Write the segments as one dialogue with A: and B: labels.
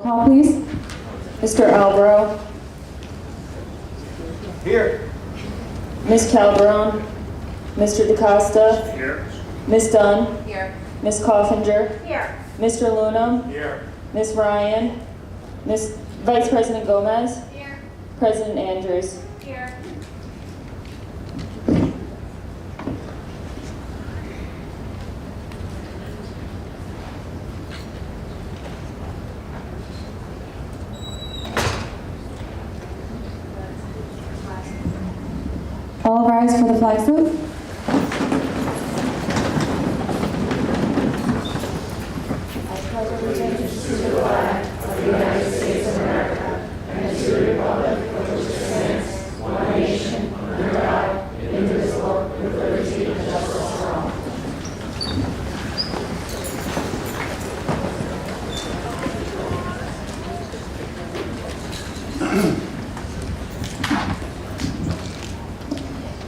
A: Call, please. Mr. Albro.
B: Here.
A: Ms. Calderon. Mr. DaCosta.
B: Here.
A: Ms. Dunn.
C: Here.
A: Ms. Coffinger.
C: Here.
A: Mr. Luna.
B: Here.
A: Ms. Ryan. Vice President Gomez.
C: Here.
A: President Andrews.
C: Here.
A: All rise for the flag salute.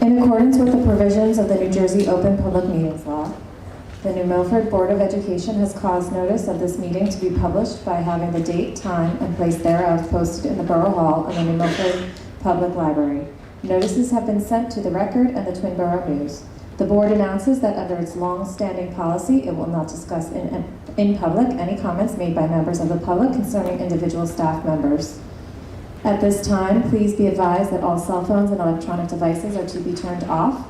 A: In accordance with the provisions of the New Jersey Open Public Meetings Law, the New Milford Board of Education has caused notice of this meeting to be published by having the date, time, and place thereof posted in the Borough Hall and the New Milford Public Library. Notices have been sent to the Record and the Twin Borough News. The board announces that under its long-standing policy, it will not discuss in public any comments made by members of the public concerning individual staff members. At this time, please be advised that all cell phones and electronic devices are to be turned off.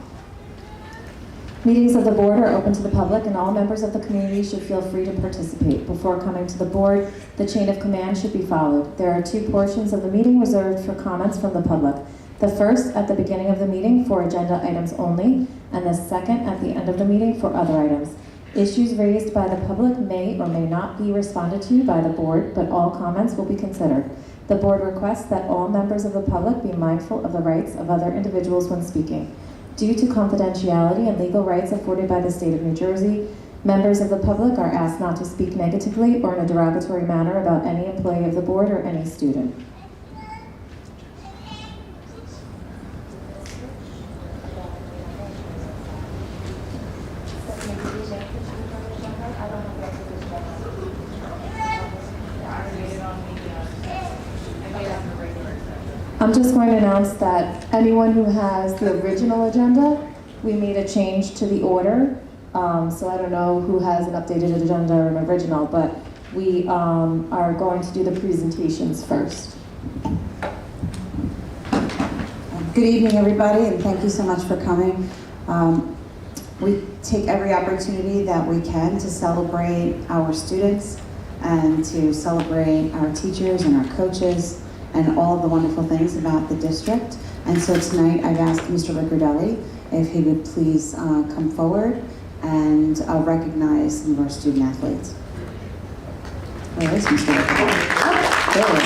A: Meetings of the board are open to the public and all members of the community should feel free to participate. Before coming to the board, the chain of command should be followed. There are two portions of the meeting reserved for comments from the public. The first at the beginning of the meeting for agenda items only, and the second at the end of the meeting for other items. Issues raised by the public may or may not be responded to by the board, but all comments will be considered. The board requests that all members of the public be mindful of the rights of other individuals when speaking. Due to confidentiality and legal rights afforded by the state of New Jersey, members of the public are asked not to speak negatively or in a derogatory manner about any employee of the board or any student. I'm just going to announce that anyone who has the original agenda, we made a change to the order. So I don't know who has an updated agenda or an original, but we are going to do the presentations first.
D: Good evening, everybody, and thank you so much for coming. We take every opportunity that we can to celebrate our students and to celebrate our teachers and our coaches and all of the wonderful things about the district. And so tonight I've asked Mr. Riccardelli if he would please come forward and recognize some of our student athletes. Where is Mr. Riccardelli? There he is.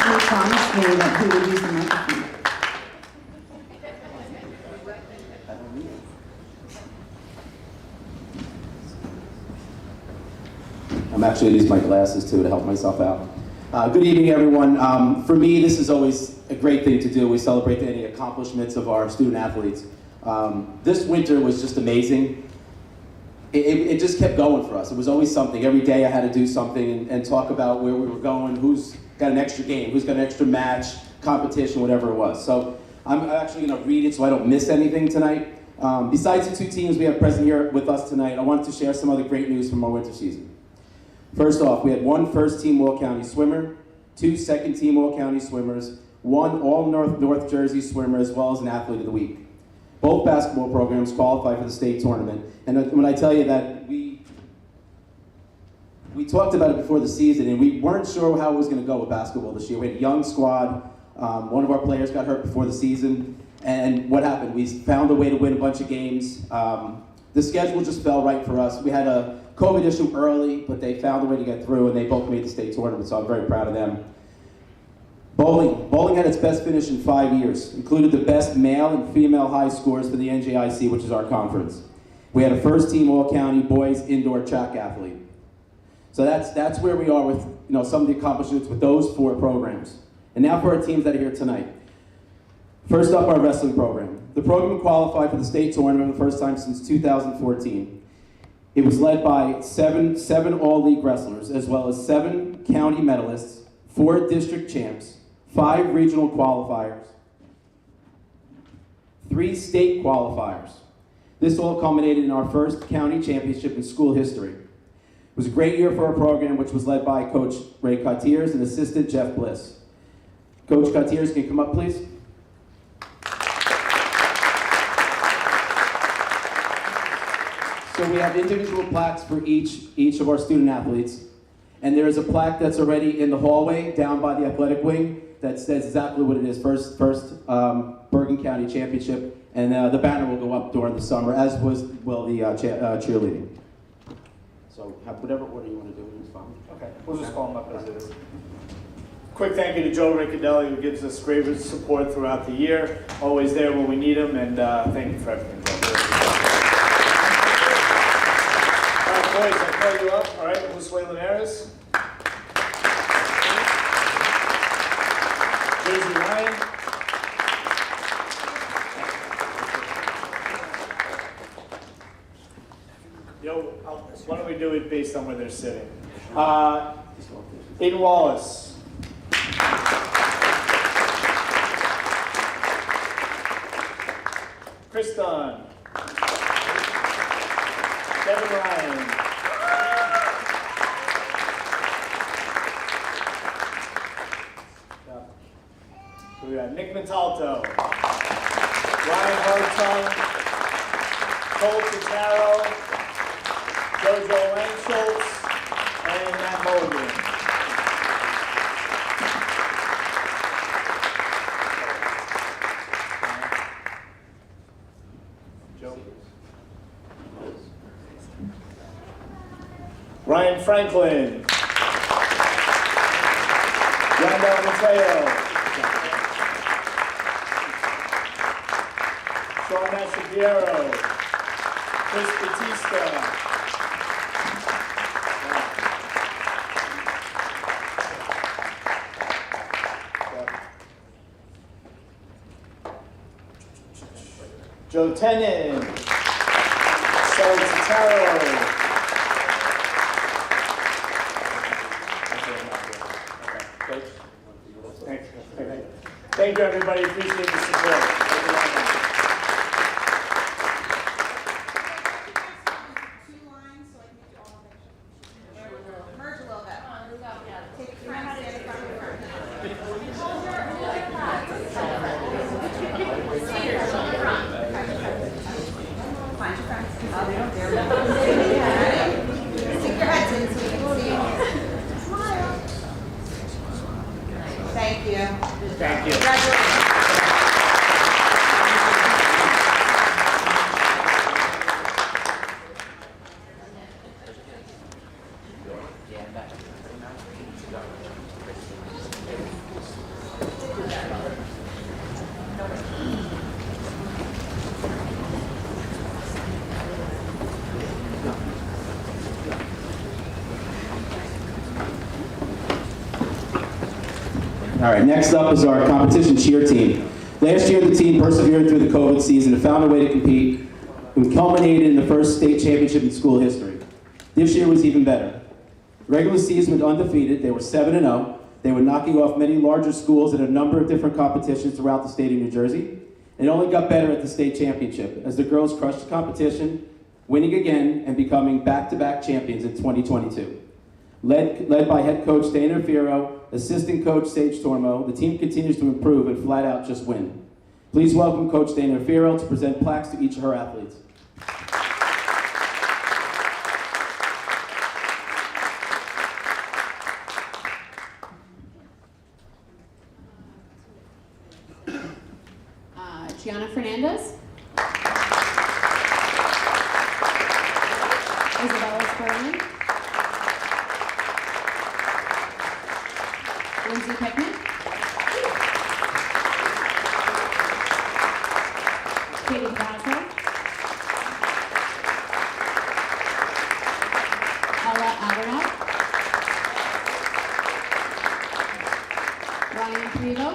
D: He promised me that he would use the microphone.
E: I'm actually using my glasses too to help myself out. Good evening, everyone. For me, this is always a great thing to do. We celebrate any accomplishments of our student athletes. This winter was just amazing. It just kept going for us. It was always something. Every day I had to do something and talk about where we were going, who's got an extra game, who's got an extra match, competition, whatever it was. So I'm actually going to read it so I don't miss anything tonight. Besides the two teams we have present here with us tonight, I wanted to share some other great news from our winter season. First off, we had one first-team All-County swimmer, two second-team All-County swimmers, one All-North Jersey swimmer, as well as an Athlete of the Week. Both basketball programs qualify for the state tournament. And when I tell you that we talked about it before the season, and we weren't sure how it was going to go with basketball this year. We had a young squad. One of our players got hurt before the season. And what happened? We found a way to win a bunch of games. The schedule just fell right for us. We had a COVID issue early, but they found a way to get through, and they both made the state tournament, so I'm very proud of them. Bowling had its best finish in 5 years, included the best male and female high scores for the NJIC, which is our conference. We had a first-team All-County boys indoor track athlete. So that's where we are with some of the accomplishments with those four programs. And now for our teams that are here tonight. First up, our wrestling program. The program qualified for the state tournament for the first time since 2014. It was led by seven all-league wrestlers, as well as 7 county medalists, 4 district champs, 5 regional qualifiers, 3 state qualifiers. This all culminated in our first county championship in school history. It was a great year for our program, which was led by Coach Ray Cotiers and assistant Jeff Bliss. Coach Cotiers, can you come up, please? So we have individual plaques for each of our student athletes. And there is a plaque that's already in the hallway down by the athletic wing that says exactly what it is, first Bergen County Championship. And the banner will go up during the summer, as will the cheerleading. So whatever order you want to do, it's fine.
B: Okay, we'll just call them up as it is. Quick thank you to Joe Riccadelli, who gives us great support throughout the year. Always there when we need him, and thank you for everything, Joe. All right, boys, I'll call you up. All right, Josue Linares. Jersey Ryan. Why don't we do it based on where they're sitting? Aiden Wallace. Chris Dunn. Kevin Ryan. We got Nick Mentalto. Ryan Hartung. Cole Pitaro. Jojo Langschultz, and Matt Mulligan. Joe. Ryan Franklin. Randall Mateo. Sean Mastropiero. Chris Batista. Joe Tenen, Sarah Totaro. Thank you, everybody. Appreciate the support.
C: Thank you.
B: Thank you.
C: Congratulations.
E: All right, next up is our competition cheer team. Last year, the team persevered through the COVID season and found a way to compete and culminated in the first state championship in school history. This year was even better. The regular season was undefeated. They were 7-0. They were knocking off many larger schools at a number of different competitions throughout the state of New Jersey. It only got better at the state championship as the girls crushed the competition, winning again and becoming back-to-back champions in 2022. Led by head coach Dana Firo, assistant coach Sage Tormo, the team continues to improve and flat out just win. Please welcome Coach Dana Firo to present plaques to each of her athletes.
F: Gianna Fernandez. Isabella Spurman. Lindsay Pickman. Katie Basso. Ella Abernoff. Ryan Privo.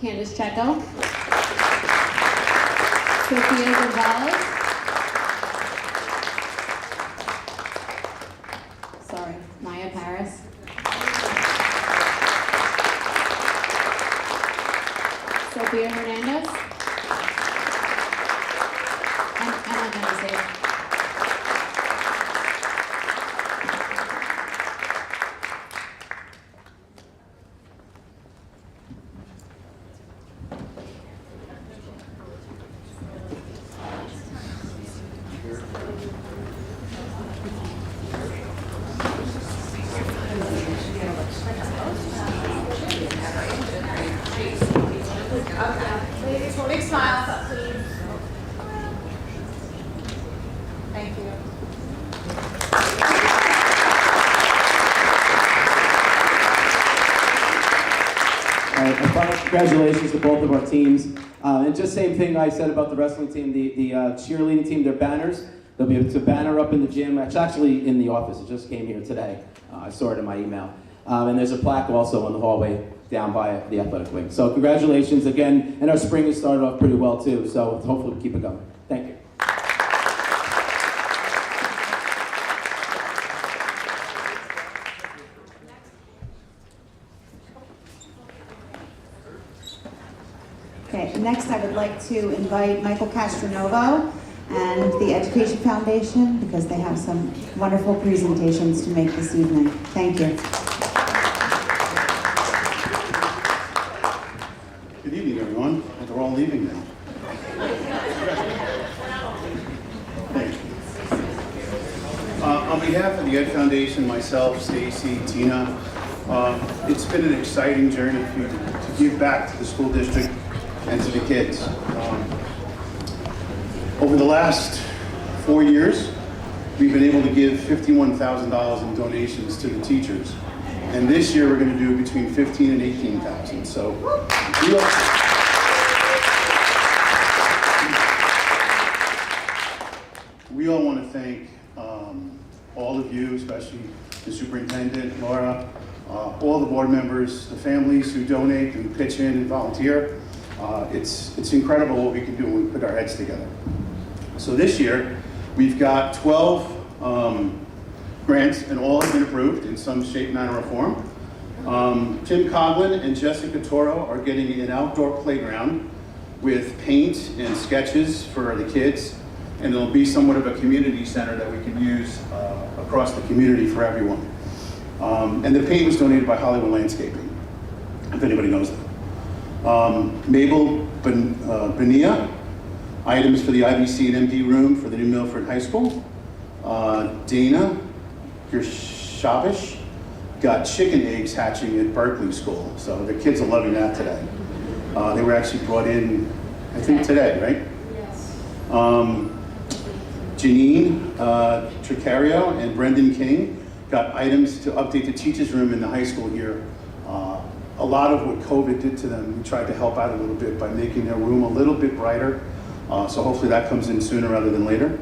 F: Candace Checo. Sophia Gonzalez. Sorry, Maya Paris. Sophia Hernandez. And Emma Mendes.
C: Ladies, big smiles up, please. Thank you.
E: And final congratulations to both of our teams. And just same thing I said about the wrestling team, the cheerleading team, their banners. There'll be a banner up in the gym. It's actually in the office. It just came here today. I saw it in my email. And there's a plaque also in the hallway down by the athletic wing. So congratulations again. And our spring has started off pretty well too. So hopefully we'll keep it going. Thank you.
D: Okay, next I would like to invite Michael Castronovo and the Education Foundation because they have some wonderful presentations to make this evening. Thank you.
G: Good evening, everyone. Well, they're all leaving now. Thank you. On behalf of the Ed Foundation, myself, Stacy, Tina, it's been an exciting journey to give back to the school district and to the kids. Over the last 4 years, we've been able to give $51,000 in donations to the teachers. And this year, we're going to do between $15,000 and $18,000. So we all want to thank all of you, especially the superintendent, Laura, all the board members, the families who donate and pitch in and volunteer. It's incredible what we can do when we put our heads together. So this year, we've got 12 grants, and all have been approved in some shape, manner, or form. Tim Coughlin and Jessica Toro are getting an outdoor playground with paint and sketches for the kids, and there'll be somewhat of a community center that we can use across the community for everyone. And the paint was donated by Hollywood Landscaping, if anybody knows them. Mabel Bonilla, items for the IBC and MD room for the new Milford High School. Dana Gershavish got chicken eggs hatching at Berkeley School, so the kids are loving that today. They were actually brought in, I think today, right?
C: Yes.
G: Janine Tricario and Brendan King got items to update the teacher's room in the high school here. A lot of what COVID did to them, we tried to help out a little bit by making their room a little bit brighter. So hopefully that comes in sooner rather than later.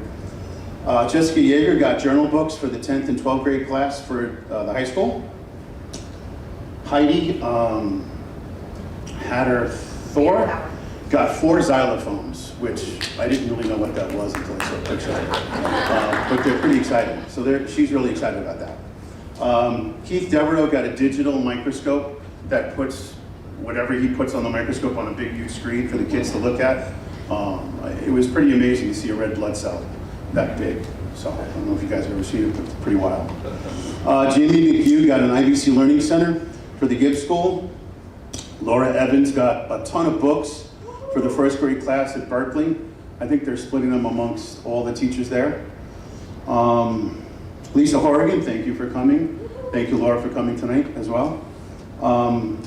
G: Jessica Yeager got journal books for the 10th and 12th grade class for the high school. Heidi Hatter Thor got 4 xylophones, which I didn't really know what that was until I saw a picture of it. But they're pretty exciting. So she's really excited about that. Keith Devereaux got a digital microscope that puts whatever he puts on the microscope on a big, huge screen for the kids to look at. It was pretty amazing to see a red blood cell that big. So I don't know if you guys have ever seen it, but it's pretty wild. Jamie McHugh got an IBC Learning Center for the Gibbs School. Laura Evans got a ton of books for the first grade class at Berkeley. I think they're splitting them amongst all the teachers there. Lisa Horrigan, thank you for coming. Thank you, Laura, for coming tonight as well.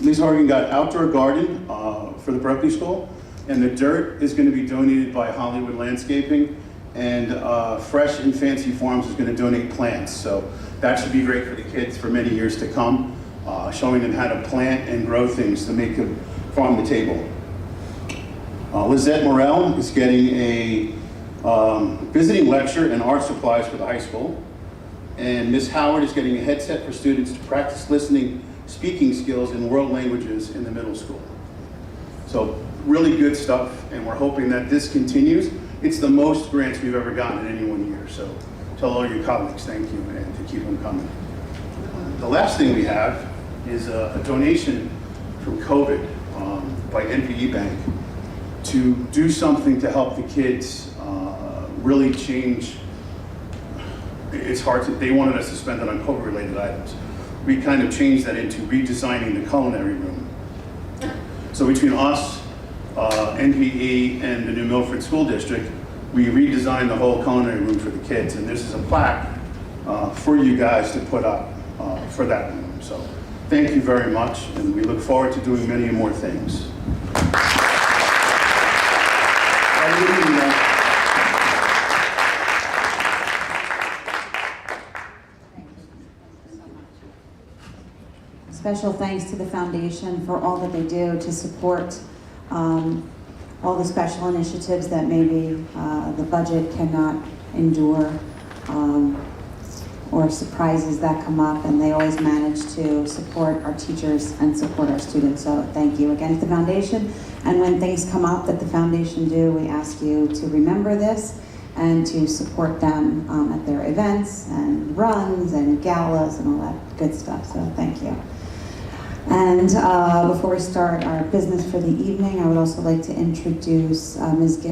G: Lisa Horrigan got outdoor garden for the Berkeley School, and the dirt is going to be donated by Hollywood Landscaping, and Fresh and Fancy Farms is going to donate plants. So that should be great for the kids for many years to come, showing them how to plant and grow things to make them farm to table. Lizette Morel is getting a visiting lecture and art supplies for the high school. And Ms. Howard is getting a headset for students to practice listening, speaking skills in world languages in the middle school. So really good stuff, and we're hoping that this continues. It's the most grants we've ever gotten in any one year, so tell all your colleagues thank you and to keep them coming. The last thing we have is a donation from COVID by NPE Bank to do something to help the kids really change. It's hard to, they wanted us to spend it on COVID-related items. We kind of changed that into redesigning the culinary room. So between us, NPE, and the New Milford School District, we redesigned the whole culinary room for the kids. And this is a plaque for you guys to put up for that room. So thank you very much, and we look forward to doing many more things.
D: Special thanks to the foundation for all that they do to support all the special initiatives that maybe the budget cannot endure, or surprises that come up, and they always manage to support our teachers and support our students. So thank you again to the foundation. And when things come up that the foundation do, we ask you to remember this and to support them at their events and runs and galas and all that good stuff. So thank you. And before we start our business for the evening, I would also like to introduce Ms.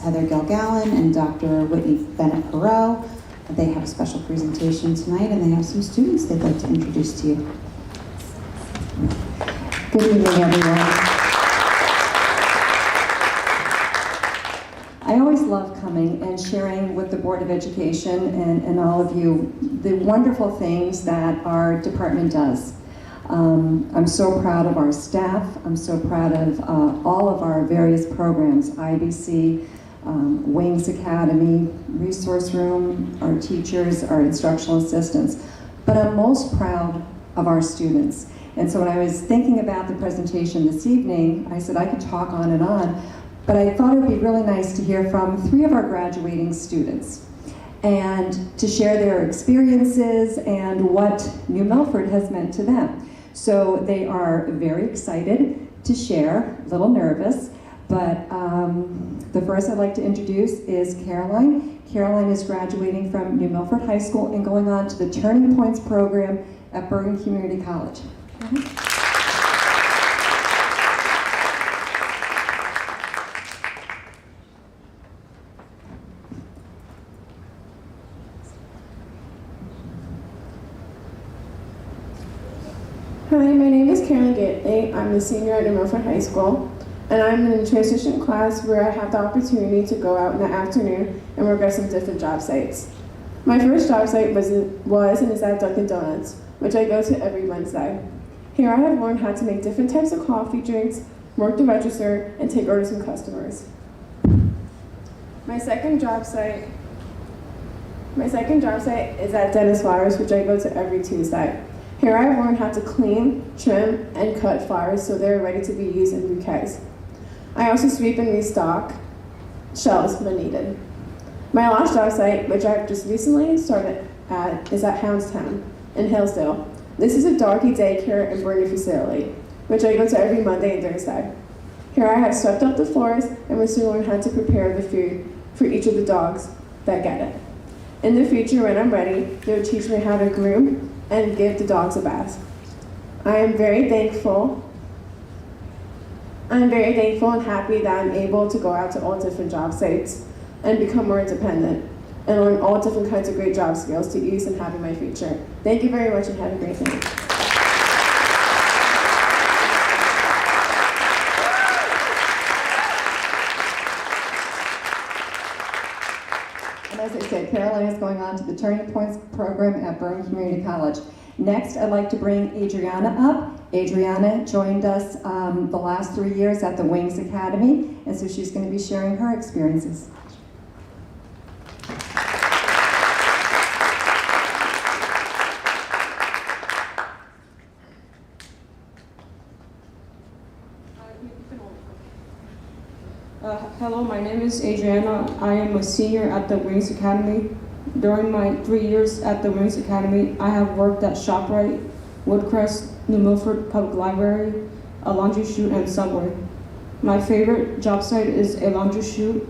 D: Heather Gilgallen and Dr. Whitney Bennett-Perot. They have a special presentation tonight, and they have some students they'd like to introduce to you.
A: Good evening, everyone. I always love coming and sharing with the Board of Education and all of you the wonderful things that our department does. I'm so proud of our staff. I'm so proud of all of our various programs, IBC, Wings Academy, Resource Room, our teachers, our instructional assistants. But I'm most proud of our students. And so when I was thinking about the presentation this evening, I said I could talk on and on, but I thought it would be really nice to hear from 3 of our graduating students and to share their experiences and what New Milford has meant to them. So they are very excited to share, a little nervous, but the first I'd like to introduce is Caroline. Caroline is graduating from New Milford High School and going on to the Turning Points program at Bergen Community College.
H: Hi, my name is Caroline Gately. I'm a senior at New Milford High School, and I'm in a transition class where I have the opportunity to go out in the afternoon and work at some different job sites. My first job site was and is at Dunkin' Donuts, which I go to every Wednesday. Here I have learned how to make different types of coffee drinks, work the register, and take orders from customers. My second job site is at Dennis Flowers, which I go to every Tuesday. Here I have learned how to clean, trim, and cut flowers so they're ready to be used in bouquets. I also sweep and restock shelves when needed. My last job site, which I've just recently started at, is at Houndstown in Hillsdale. This is a doggy daycare and boarding facility, which I go to every Monday and Thursday. Here I have swept up the floors and will soon learn how to prepare the food for each of the dogs that get it. In the future, when I'm ready, they will teach me how to groom and give the dogs a bath. I am very thankful and happy that I'm able to go out to all different job sites and become more independent and learn all different kinds of great job skills to use and have in my future. Thank you very much and have a great night.
A: And as I said, Caroline is going on to the Turning Points program at Bergen Community College. Next, I'd like to bring Adriana up. Adriana joined us the last 3 years at the Wings Academy, and so she's going to be sharing her experiences.
I: Hello, my name is Adriana. I am a senior at the Wings Academy. During my 3 years at the Wings Academy, I have worked at ShopRite, Woodcrest, New Milford Public Library, a laundry chute, and Subway. My favorite job site is a laundry chute.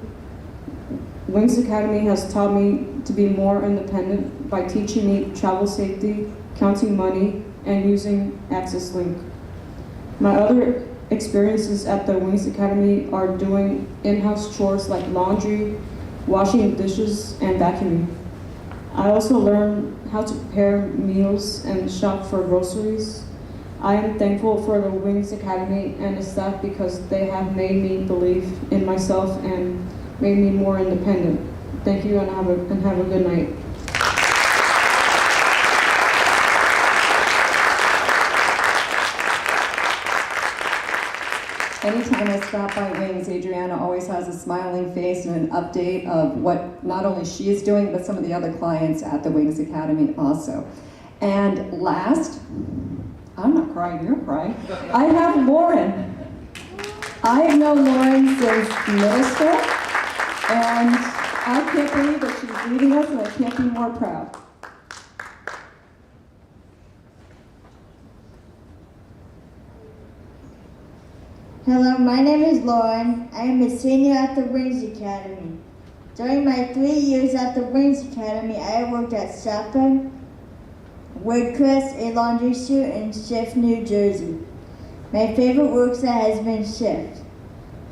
I: Wings Academy has taught me to be more independent by teaching me travel safety, counting money, and using Access Link. My other experiences at the Wings Academy are doing in-house chores like laundry, washing dishes, and vacuuming. I also learned how to prepare meals and shop for groceries. I am thankful for the Wings Academy and the staff because they have made me believe in myself and made me more independent. Thank you and have a good night.
A: Anytime I stop by Wings, Adriana always has a smiling face and an update of what not only she is doing, but some of the other clients at the Wings Academy also. And last, I'm not crying, you're crying, I have Lauren. I have known Lauren since middle school, and I can't believe that she's leaving us, and I can't be more proud.
J: Hello, my name is Lauren. I am a senior at the Wings Academy. During my 3 years at the Wings Academy, I worked at Shopper, Woodcrest, a laundry chute, and Shift, New Jersey. My favorite work site has been Shift.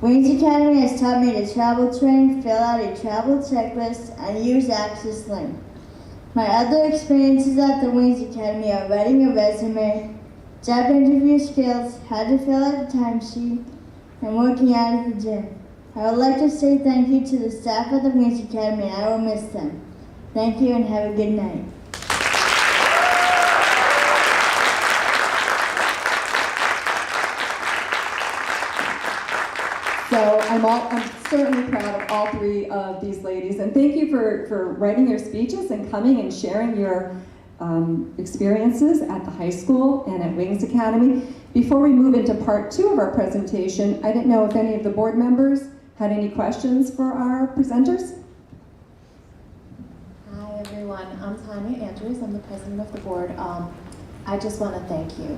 J: Wings Academy has taught me to travel train, fill out a travel checklist, and use Access Link. My other experiences at the Wings Academy are writing a resume, job interview skills, how to fill out a timesheet, and working out at the gym. I would like to say thank you to the staff at the Wings Academy, and I will miss them. Thank you and have a good night.
A: So I'm certainly proud of all three of these ladies, and thank you for writing your speeches and coming and sharing your experiences at the high school and at Wings Academy. Before we move into part 2 of our presentation, I didn't know if any of the board members had any questions for our presenters.
K: Hi everyone, I'm Tanya Andrews, I'm the president of the board. I just want to thank you.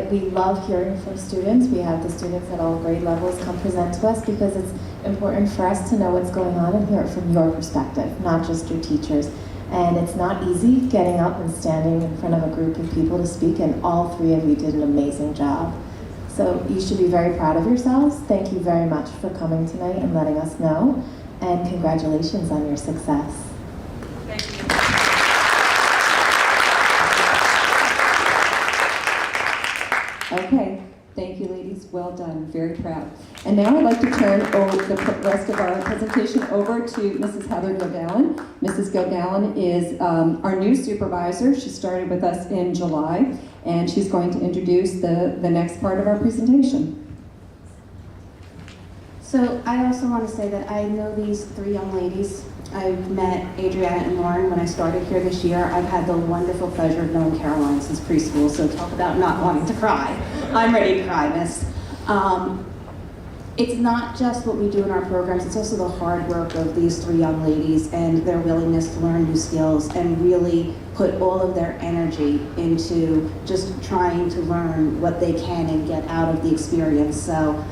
K: We love hearing from students. We have the students at all grade levels come present to us because it's important for us to know what's going on and hear it from your perspective, not just your teachers. And it's not easy getting up and standing in front of a group of people to speak, and all three of you did an amazing job. So you should be very proud of yourselves. Thank you very much for coming tonight and letting us know, and congratulations on your success.
C: Thank you.
A: Okay, thank you ladies, well done, very proud. And now I'd like to turn the rest of our presentation over to Mrs. Heather Gilgallen. Mrs. Gilgallen is our new supervisor. She started with us in July, and she's going to introduce the next part of our presentation.
D: So I also want to say that I know these three young ladies. I've met Adriana and Lauren when I started here this year. I've had the wonderful pleasure of knowing Caroline since preschool, so talk about not wanting to cry. I'm ready to cry, miss. It's not just what we do in our programs, it's also the hard work of these three young ladies and their willingness to learn new skills and really put all of their energy into just trying to learn what they can and get out of the experience. So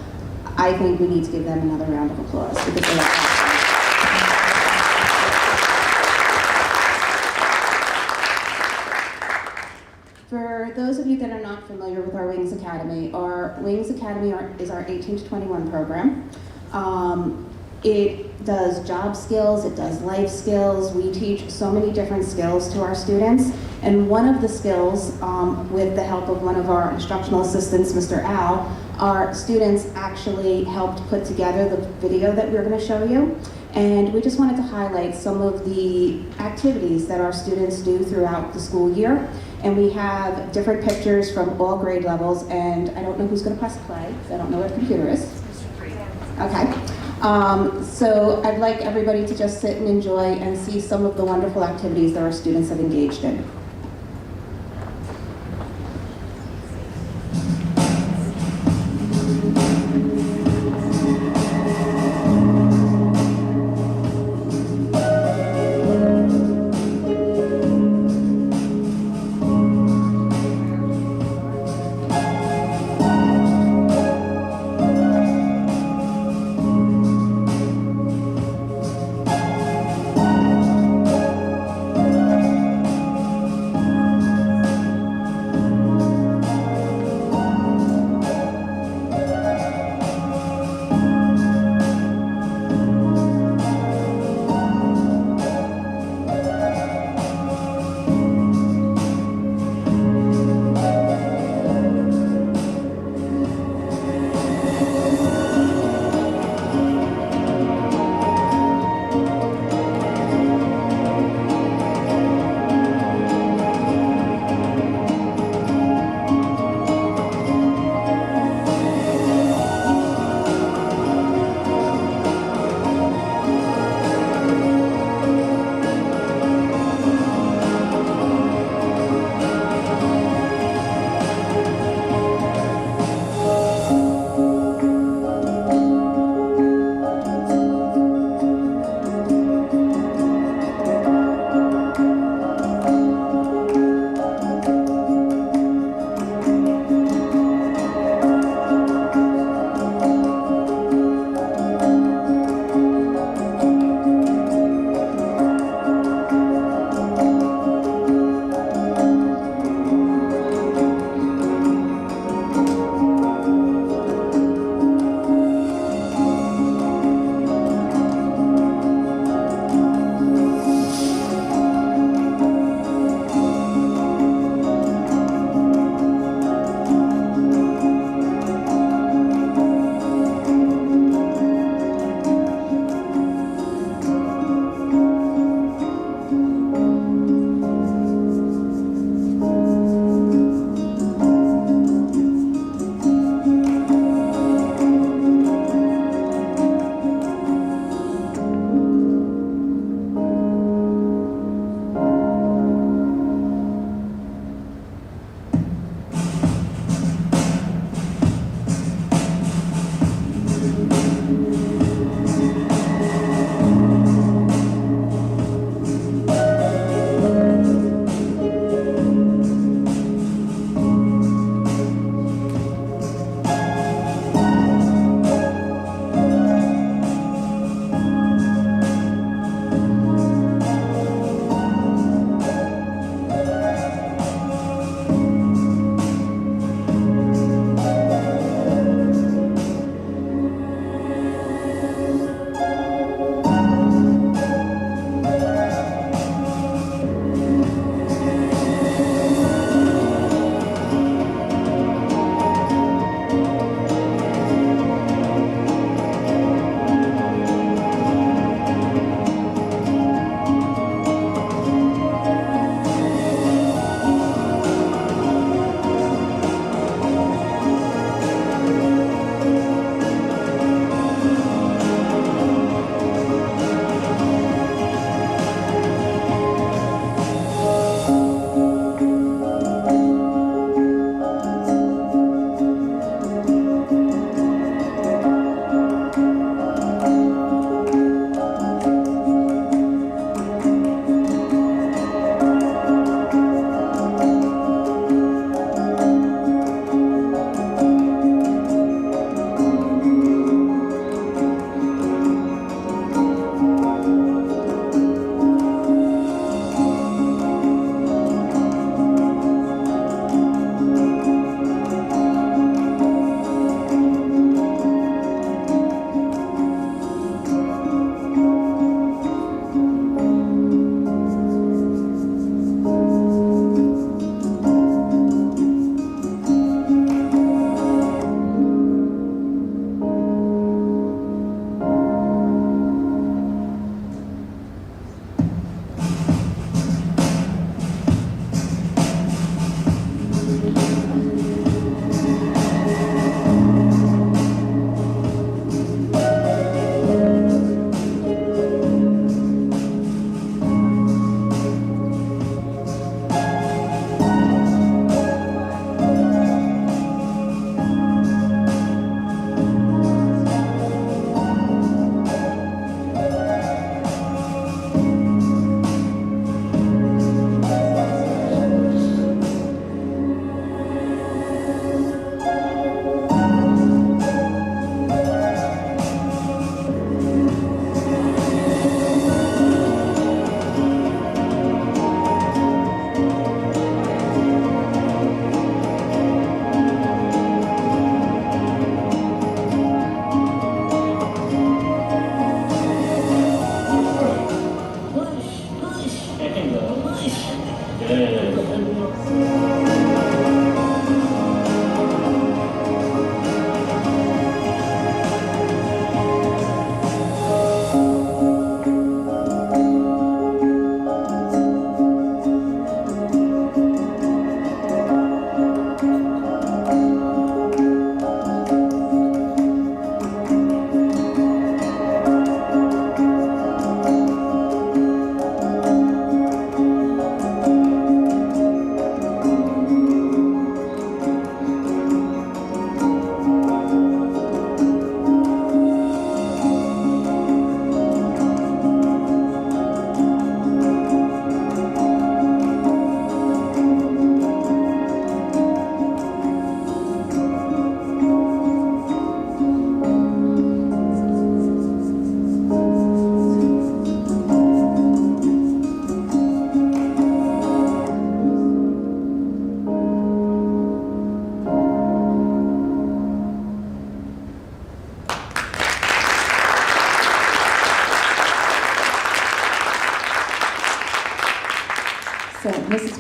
D: I think we need to give them another round of applause because they are awesome. For those of you that are not familiar with our Wings Academy is our 18 to 21 program. It does job skills, it does life skills. We teach so many different skills to our students. And one of the skills, with the help of one of our instructional assistants, Mr. Al, our students actually helped put together the video that we're going to show you. And we just wanted to highlight some of the activities that our students do throughout the school year. And we have different pictures from all grade levels, and I don't know who's going to press play, because I don't know what the computer is. Okay. So I'd like everybody to just sit and enjoy and see some of the wonderful activities that our students have engaged in.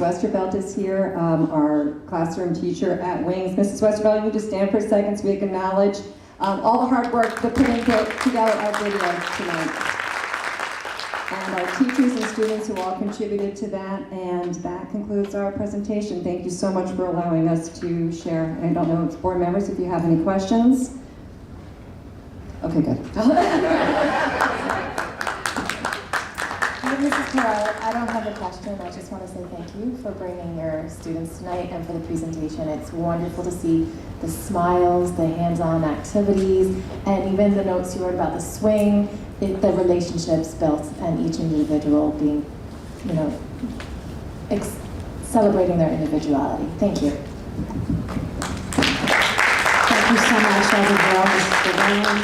L: Westervelt is here, our classroom teacher at Wings. Mrs. Westervelt, you can just stand for a second so we can acknowledge all the hard work that put into together our video tonight. And our teachers and students who all contributed to that, and that concludes our presentation. Thank you so much for allowing us to share. I don't know, board members, if you have any questions. Okay, good.
K: Mrs. Carrell, I don't have a question. I just want to say thank you for bringing your students tonight and for the presentation. It's wonderful to see the smiles, the hands-on activities, and even the notes you wrote about the swing, the relationships built, and each individual being, you know, celebrating their individuality. Thank you.
D: Thank you so much, Elder Mr. Brown,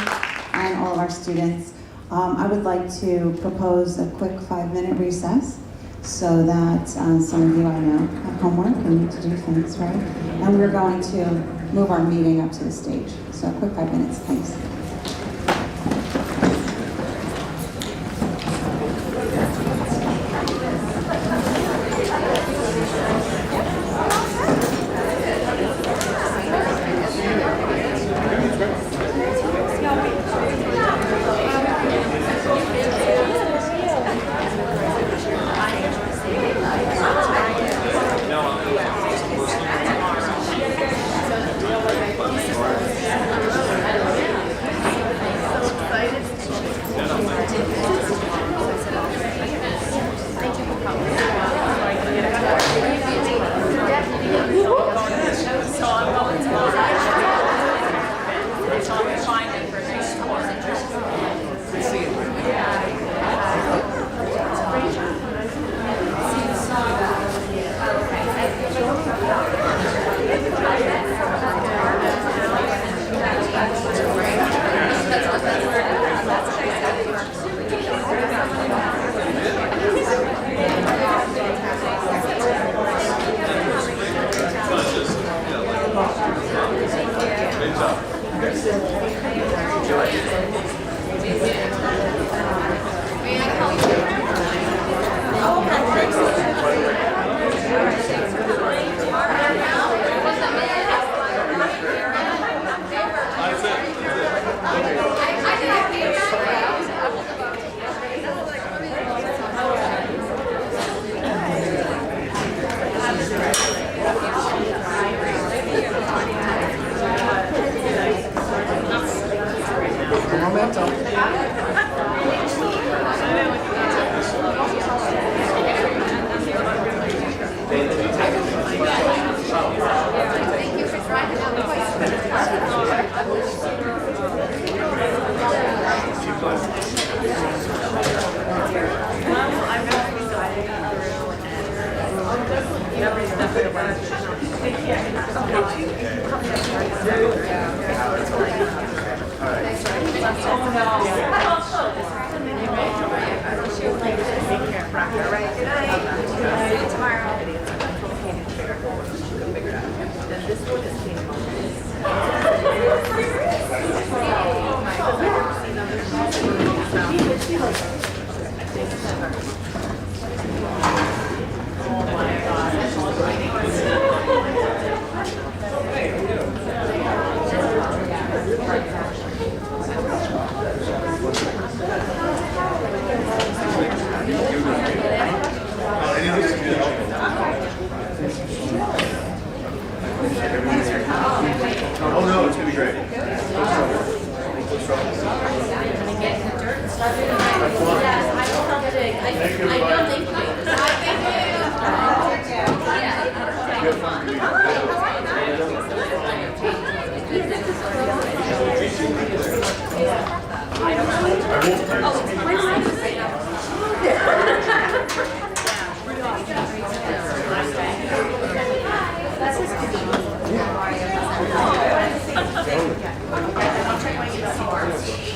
D: and all of our students. I would like to propose a quick 5-minute recess so that some of you I know have homework and need to do things, right? And we're going to move our meeting up to the stage. So a quick 5 minutes, thanks.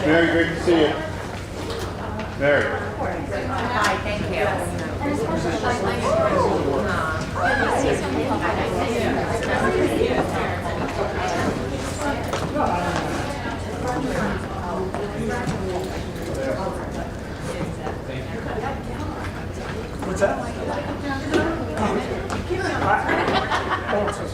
G: Mary, great to see you. Mary.
C: Hi, thank you.
B: What's that?
C: Turn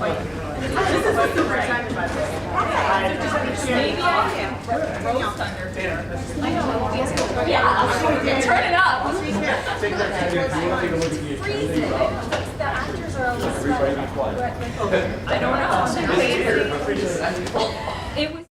C: it up. I don't know. It was.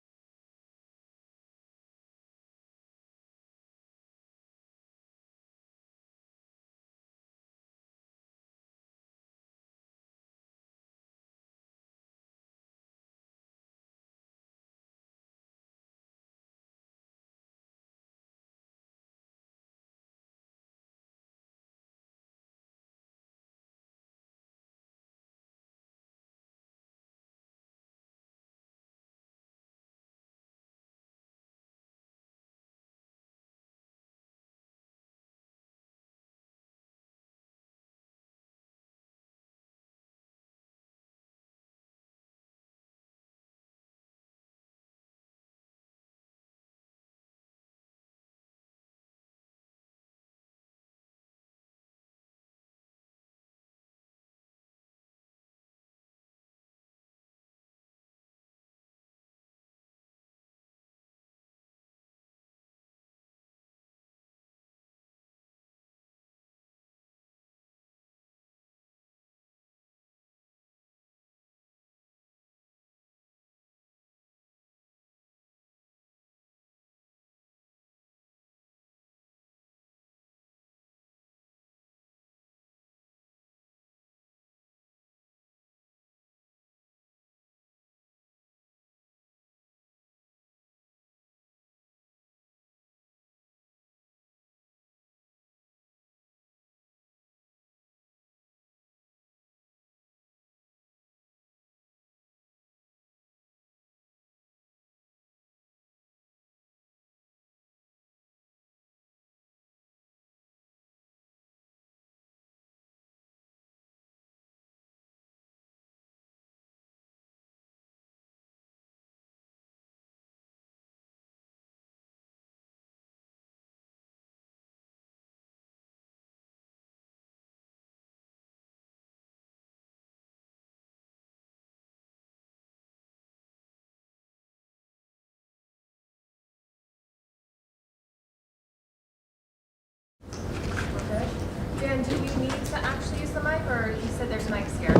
M: Dan, do you need to actually use the mic, or you said there's mics here?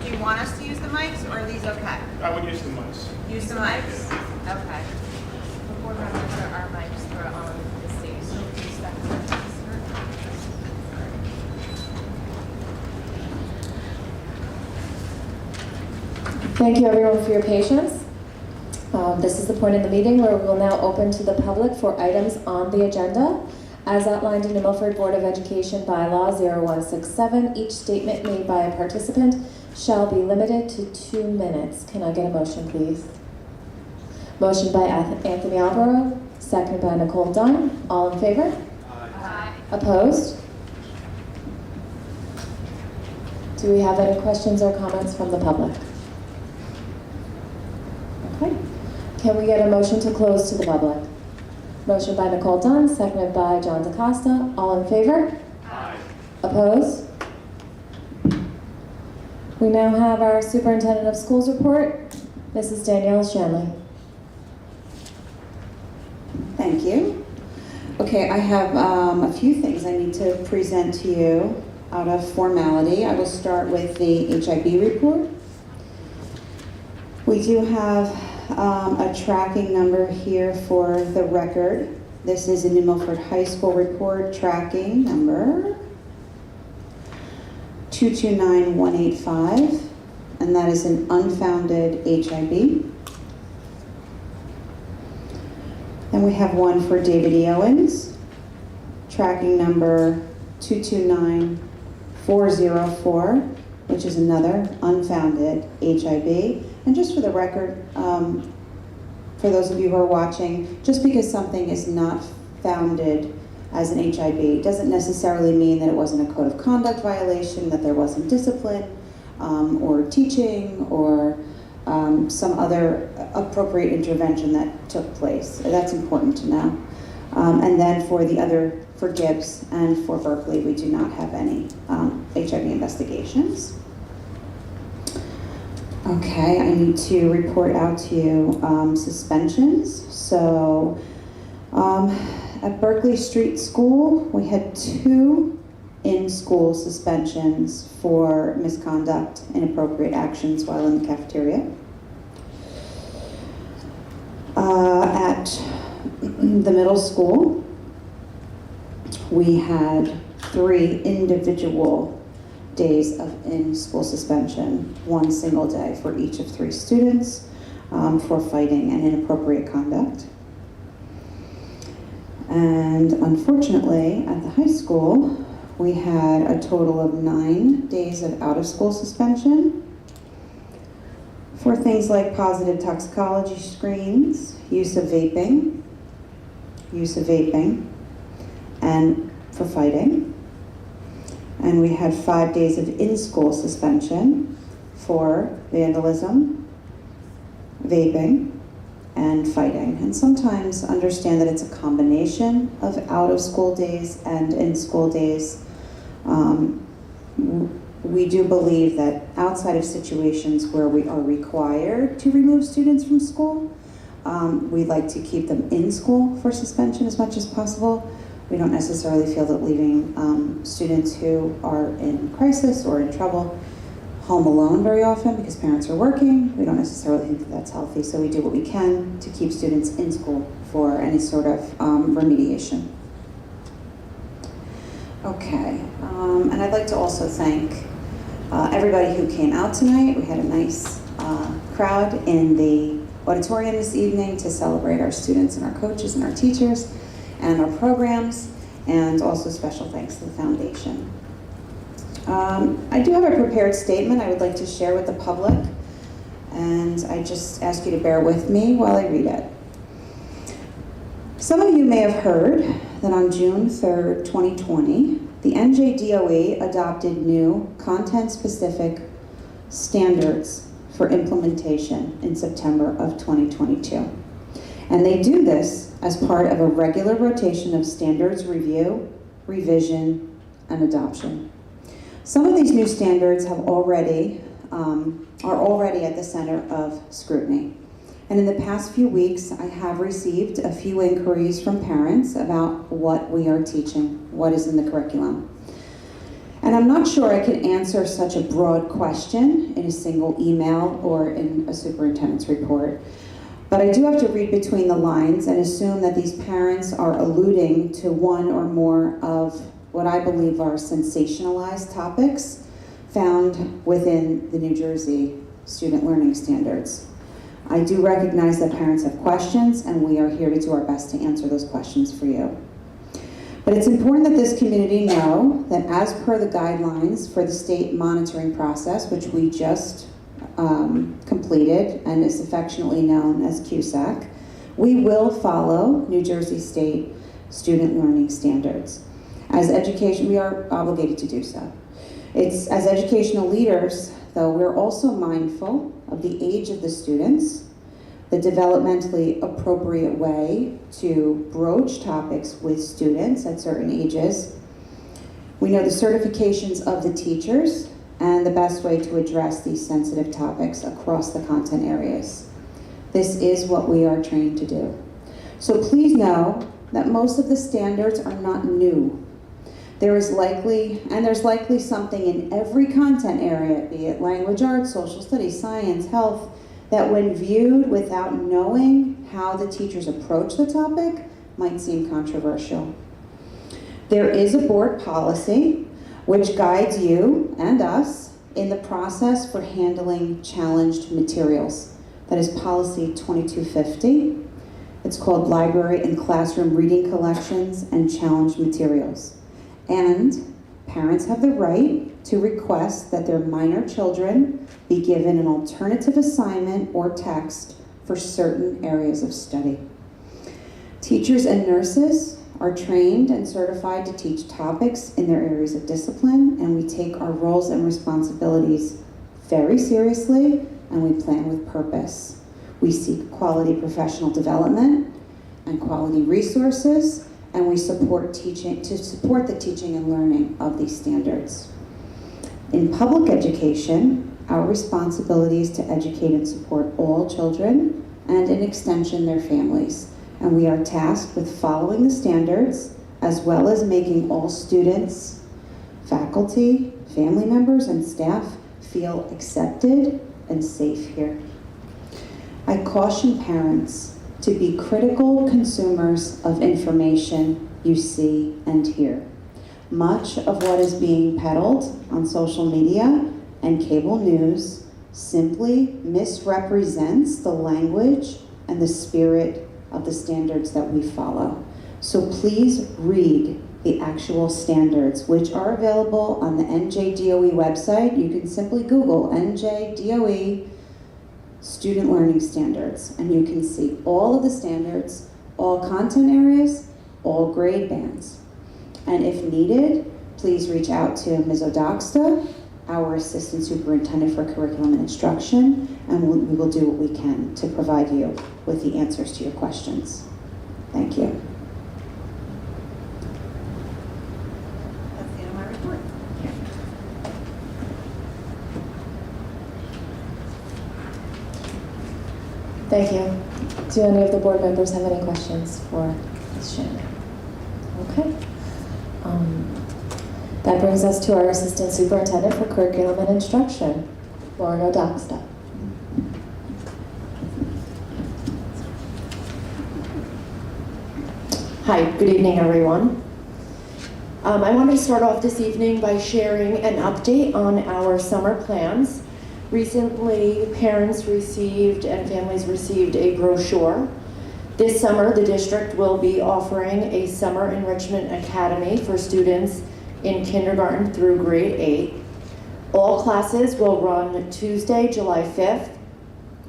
C: Do you want us to use the mics, or are these okay?
B: I would use the mics.
C: Use the mics? Okay.
M: The board members are mics for the stage. So do you expect them to start?
A: Thank you everyone for your patience. This is the point in the meeting where we will now open to the public for items on the agenda. As outlined in the Milford Board of Education Bylaw 0167, each statement made by a participant shall be limited to 2 minutes. Can I get a motion, please? Motion by Anthony Alborough, second by Nicole Dunn. All in favor?
M: Aye.
A: Opposed? Do we have any questions or comments from the public? Okay. Can we get a motion to close to the public? Motion by Nicole Dunn, seconded by John DaCosta. All in favor?
B: Aye.
A: Opposed? We now have our Superintendent of Schools report, Mrs. Danielle Shanley.
D: Thank you. Okay, I have a few things I need to present to you out of formality. I will start with the HIB report. We do have a tracking number here for the record. This is a New Milford High School report tracking number 229185, and that is an unfounded HIB. Then we have one for David E. Owens, tracking number 229404, which is another unfounded HIB. And just for the record, for those of you who are watching, just because something is not founded as an HIB doesn't necessarily mean that it wasn't a code of conduct violation, that there wasn't discipline, or teaching, or some other appropriate intervention that took place. That's important to know. And then for the other, for Gibbs and for Berkeley, we do not have any HIB investigations. Okay, I need to report out to you suspensions. So at Berkeley Street School, we had 2 in-school suspensions for misconduct, inappropriate actions while in the cafeteria. At the middle school, we had 3 individual days of in-school suspension, 1 single day for each of 3 students for fighting and inappropriate conduct. And unfortunately, at the high school, we had a total of 9 days of out-of-school suspension for things like positive toxicology screens, use of vaping, and for fighting. And we had 5 days of in-school suspension for vandalism, vaping, and fighting. And sometimes understand that it's a combination of out-of-school days and in-school days. We do believe that outside of situations where we are required to remove students from school, we like to keep them in school for suspension as much as possible. We don't necessarily feel that leaving students who are in crisis or in trouble home alone very often because parents are working. We don't necessarily think that that's healthy, so we do what we can to keep students in school for any sort of remediation. Okay, and I'd like to also thank everybody who came out tonight. We had a nice crowd in the auditorium this evening to celebrate our students and our coaches and our teachers and our programs, and also special thanks to the foundation. I do have a prepared statement I would like to share with the public, and I just ask you to bear with me while I read it. Some of you may have heard that on June 3rd, 2020, the NJDOE adopted new content-specific standards for implementation in September of 2022. And they do this as part of a regular rotation of standards review, revision, and adoption. Some of these new standards are already at the center of scrutiny. And in the past few weeks, I have received a few inquiries from parents about what we are teaching, what is in the curriculum. And I'm not sure I can answer such a broad question in a single email or in a superintendent's report. But I do have to read between the lines and assume that these parents are alluding to one or more of what I believe are sensationalized topics found within the New Jersey student learning standards. I do recognize that parents have questions, and we are here to do our best to answer those questions for you. But it's important that this community know that as per the guidelines for the state monitoring process, which we just completed and is affectionately known as QSAC, we will follow New Jersey State student learning standards. As education, we are obligated to do so. As educational leaders, though, we're also mindful of the age of the students, the developmentally appropriate way to broach topics with students at certain ages. We know the certifications of the teachers and the best way to address these sensitive topics across the content areas. This is what we are trained to do. So please know that most of the standards are not new. There's likely something in every content area, be it language arts, social studies, science, health, that when viewed without knowing how the teachers approach the topic might seem controversial. There is a board policy which guides you and us in the process for handling challenged materials. That is policy 2250. It's called Library and Classroom Reading Collections and Challenged Materials. And parents have the right to request that their minor children be given an alternative assignment or text for certain areas of study. Teachers and nurses are trained and certified to teach topics in their areas of discipline, and we take our roles and responsibilities very seriously, and we plan with purpose. We seek quality professional development and quality resources, and we support the teaching and learning of these standards. In public education, our responsibility is to educate and support all children and, in extension, their families. And we are tasked with following the standards as well as making all students, faculty, family members, and staff feel accepted and safe here. I caution parents to be critical consumers of information you see and hear. Much of what is being peddled on social media and cable news simply misrepresents the language and the spirit of the standards that we follow. So please read the actual standards, which are available on the NJDOE website. You can simply Google NJDOE Student Learning Standards, and you can see all of the standards, all content areas, all grade bands. And if needed, please reach out to Ms. Odoxta, our Assistant Superintendent for Curriculum and Instruction, and we will do what we can to provide you with the answers to your questions. Thank you.
C: That's the end of my report.
A: Thank you. Do any of the board members have any questions for Ms. Shannon? Okay. That brings us to our Assistant Superintendent for Curriculum and Instruction, Lauren Odoxta. Hi, good evening, everyone. I wanted to start off this evening by sharing an update on our summer plans. Recently, parents received and families received a brochure. This summer, the district will be offering a summer enrichment academy for students in kindergarten through grade 8. All classes will run Tuesday, July 5th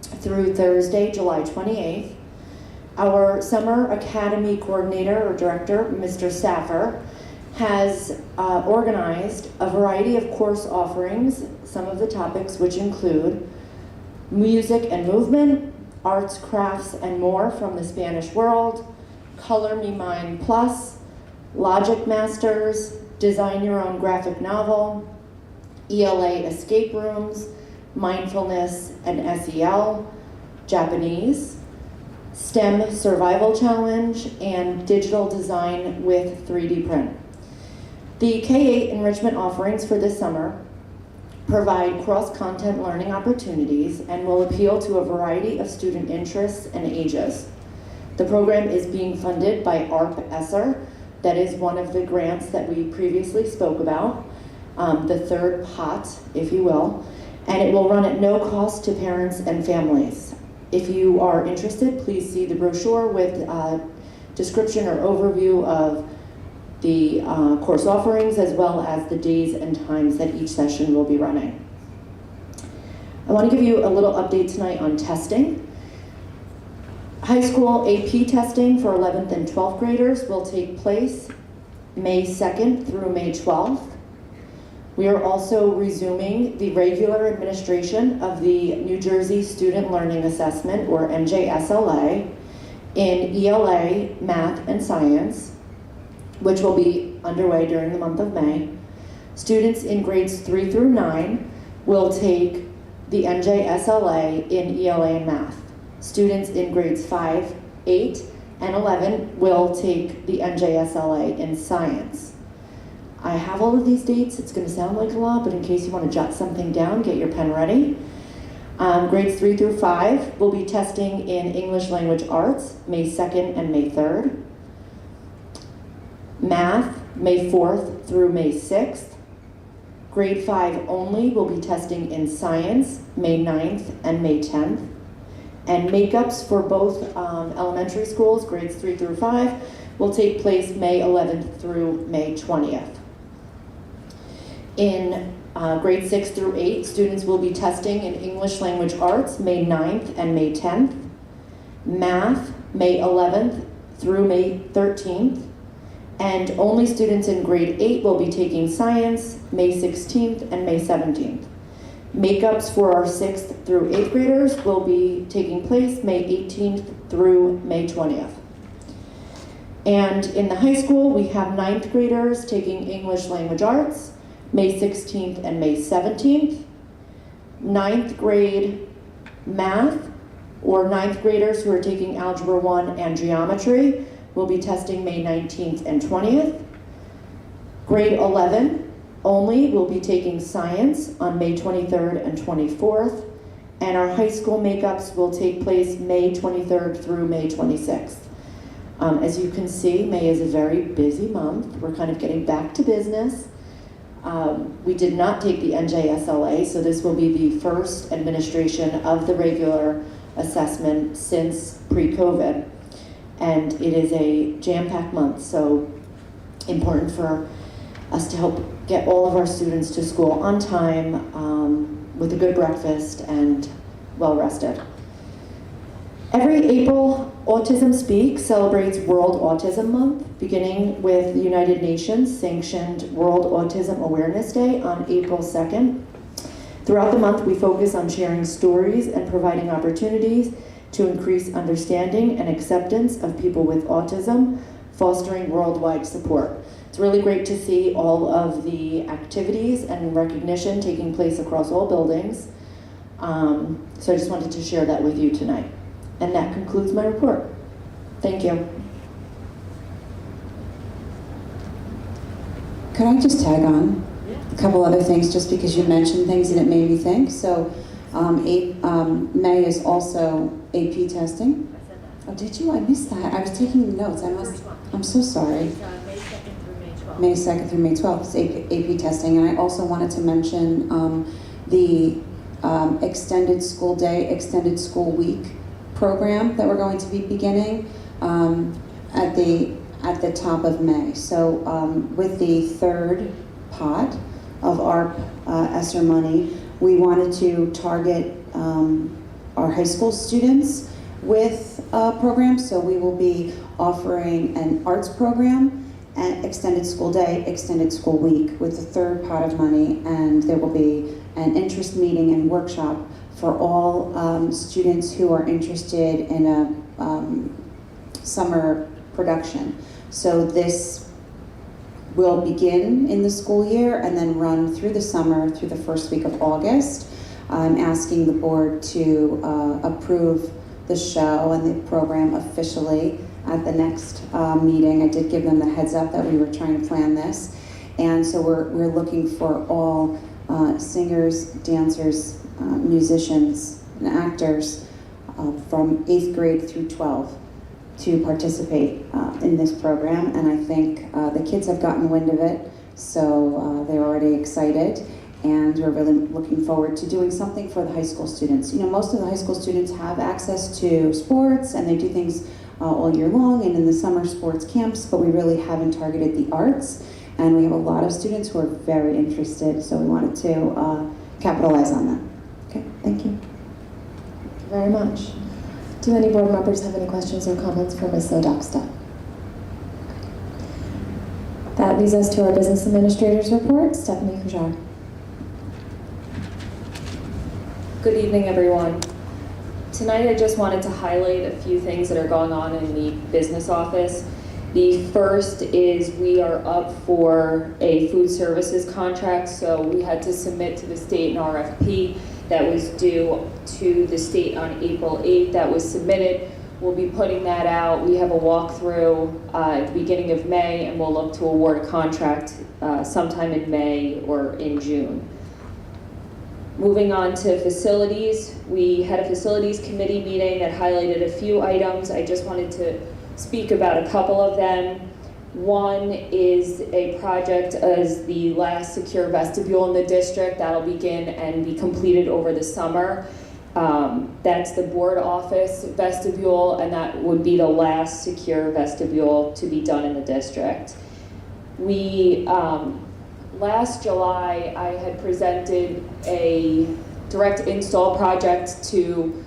A: through Thursday, July 28th. Our summer academy coordinator or director, Mr. Saffer, has organized a variety of course offerings, some of the topics which include music and movement, arts, crafts, and more from the Spanish world, Color Me Mine Plus, Logic Masters, Design Your Own Graphic Novel, ELA escape rooms, mindfulness and SEL, Japanese, STEM survival challenge, and digital design with 3D print. The K-8 enrichment offerings for this summer provide cross-content learning opportunities and will appeal to a variety of student interests and ages. The program is being funded by ARP ESSER. That is one of the grants that we previously spoke about, the third pot, if you will, and it will run at no cost to parents and families. If you are interested, please see the brochure with a description or overview of the course offerings as well as the days and times that each session will be running. I want to give you a little update tonight on testing. High school AP testing for 11th and 12th graders will take place May 2nd through May 12th. We are also resuming the regular administration of the New Jersey Student Learning Assessment, or NJSLA, in ELA, math, and science, which will be underway during the month of May. Students in grades 3 through 9 will take the NJSLA in ELA and math. Students in grades 5, 8, and 11 will take the NJSLA in science. I have all of these dates. It's going to sound like a lot, but in case you want to jot something down, get your pen ready. Grades 3 through 5 will be testing in English Language Arts, May 2nd and May 3rd. Math, May 4th through May 6th. Grade 5 only will be testing in Science, May 9th and May 10th. And makeups for both elementary schools, grades 3 through 5, will take place May 11th through May 20th. In grade 6 through 8, students will be testing in English Language Arts, May 9th and May 10th. Math, May 11th through May 13th. And only students in grade 8 will be taking Science, May 16th and May 17th. Makeups for our 6th through 8th graders will be taking place May 18th through May 20th. And in the high school, we have 9th graders taking English Language Arts,
N: May 16th and May 17th. 9th grade math, or 9th graders who are taking Algebra 1 and Geometry, will be testing May 19th and 20th. Grade 11 only will be taking Science on May 23rd and 24th. And our high school makeups will take place May 23rd through May 26th. As you can see, May is a very busy month. We're kind of getting back to business. We did not take the NJSLA, so this will be the first administration of the regular assessment since pre-COVID. And it is a jam-packed month, so important for us to help get all of our students to school on time, with a good breakfast and well-rested. Every April, Autism Speaks celebrates World Autism Month, beginning with the United Nations sanctioned World Autism Awareness Day on April 2nd. Throughout the month, we focus on sharing stories and providing opportunities to increase understanding and acceptance of people with autism, fostering worldwide support. It's really great to see all of the activities and recognition taking place across all buildings. So I just wanted to share that with you tonight. And that concludes my report. Thank you.
D: Could I just tag on a couple other things, just because you mentioned things and it made me think? So May is also AP testing. Oh, did you? I missed that. I was taking notes. I'm so sorry. May 2nd through May 12th is AP testing. And I also wanted to mention the extended school day, extended school week program that we're going to be beginning at the top of May. So with the third pot of our ESSER money, we wanted to target our high school students with programs. So we will be offering an arts program, an extended school day, extended school week with the third pot of money, and there will be an interest meeting and workshop for all students who are interested in a summer production. So this will begin in the school year and then run through the summer, through the first week of August. I'm asking the board to approve the show and the program officially at the next meeting. I did give them the heads up that we were trying to plan this. And so we're looking for all singers, dancers, musicians, and actors from 8th grade through 12 to participate in this program. And I think the kids have gotten wind of it, so they're already excited. And we're really looking forward to doing something for the high school students. You know, most of the high school students have access to sports and they do things all year long and in the summer sports camps, but we really haven't targeted the arts. And we have a lot of students who are very interested, so we wanted to capitalize on that. Okay, thank you.
A: Thank you very much. Do any board members have any questions or comments for Ms. Sodaksta? That leads us to our business administrator's report. Stephanie Kujar.
O: Good evening, everyone. Tonight I just wanted to highlight a few things that are going on in the business office. The first is we are up for a food services contract, so we had to submit to the state an RFP that was due to the state on April 8th. That was submitted. We'll be putting that out. We have a walkthrough at the beginning of May, and we'll look to award a contract sometime in May or in June. Moving on to facilities, we had a facilities committee meeting that highlighted a few items. I just wanted to speak about a couple of them. One is a project as the last secure vestibule in the district that'll begin and be completed over the summer. That's the board office vestibule, and that would be the last secure vestibule to be done in the district. We last July, I had presented a direct install project to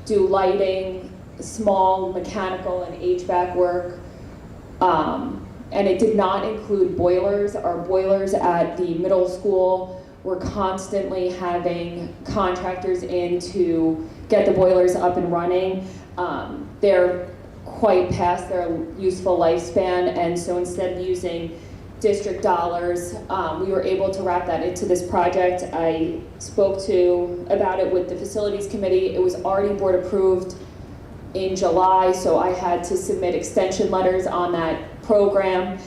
O: do lighting, small mechanical and HVAC work, and it did not include boilers. Our boilers at the middle school were constantly having contractors in to get the boilers up and running. They're quite past their useful lifespan, and so instead of using district dollars. We were able to wrap that into this project. I spoke about it with the facilities committee. It was already board approved in July, so I had to submit extension letters on that program,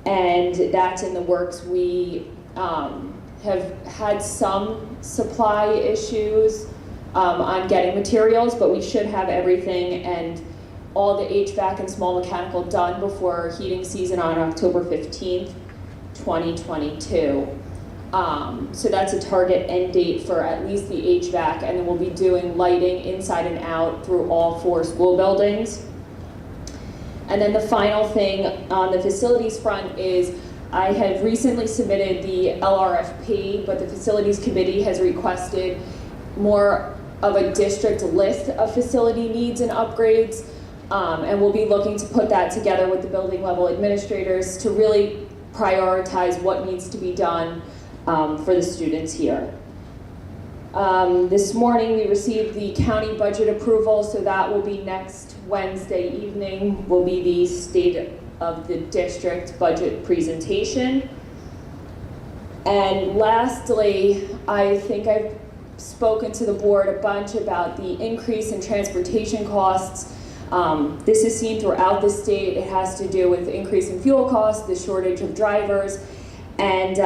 O: and that's in the works. We have had some supply issues on getting materials, but we should have everything and all the HVAC and small mechanical done before heating season on October 15th, 2022. So that's a target end date for at least the HVAC, and then we'll be doing lighting inside and out through all 4 school buildings. And then the final thing on the facilities front is I have recently submitted the LRFP, but the facilities committee has requested more of a district list of facility needs and upgrades. And we'll be looking to put that together with the building level administrators to really prioritize what needs to be done for the students here. This morning we received the county budget approval, so that will be next Wednesday evening, will be the state of the district budget presentation. And lastly, I think I've spoken to the board a bunch about the increase in transportation costs. This is seen throughout the state. It has to do with increase in fuel costs, the shortage of drivers, and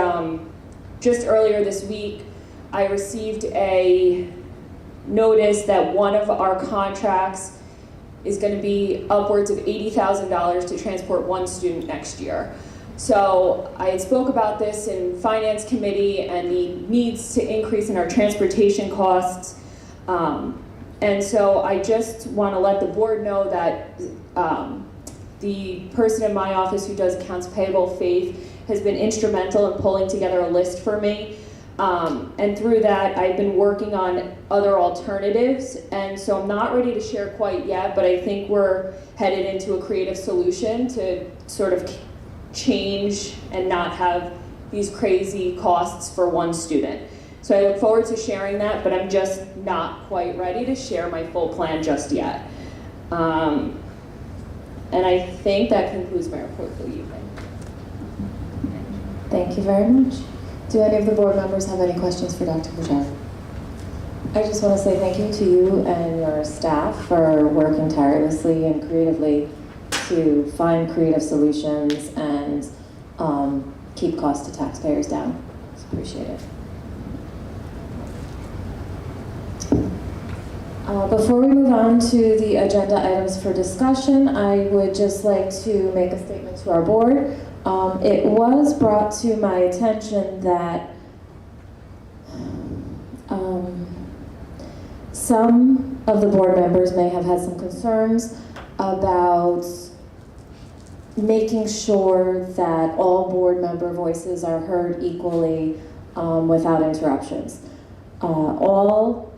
O: just earlier this week, I received a notice that one of our contracts is going to be upwards of $80,000 to transport 1 student next year. So I had spoke about this in Finance Committee and the needs to increase in our transportation costs. And so I just want to let the board know that the person in my office who does accounts payable, Faith, has been instrumental in pulling together a list for me. And through that, I've been working on other alternatives. And so I'm not ready to share quite yet, but I think we're headed into a creative solution to sort of change and not have these crazy costs for 1 student. So I look forward to sharing that, but I'm just not quite ready to share my full plan just yet. And I think that concludes my report for the evening.
A: Thank you very much. Do any of the board members have any questions for Dr. Bouchard? I just want to say thank you to you and your staff for working tirelessly and creatively to find creative solutions and keep costs to taxpayers down. It's appreciated. Before we move on to the agenda items for discussion, I would just like to make a statement to our board. It was brought to my attention that some of the board members may have had some concerns about making sure that all board member voices are heard equally without interruptions. All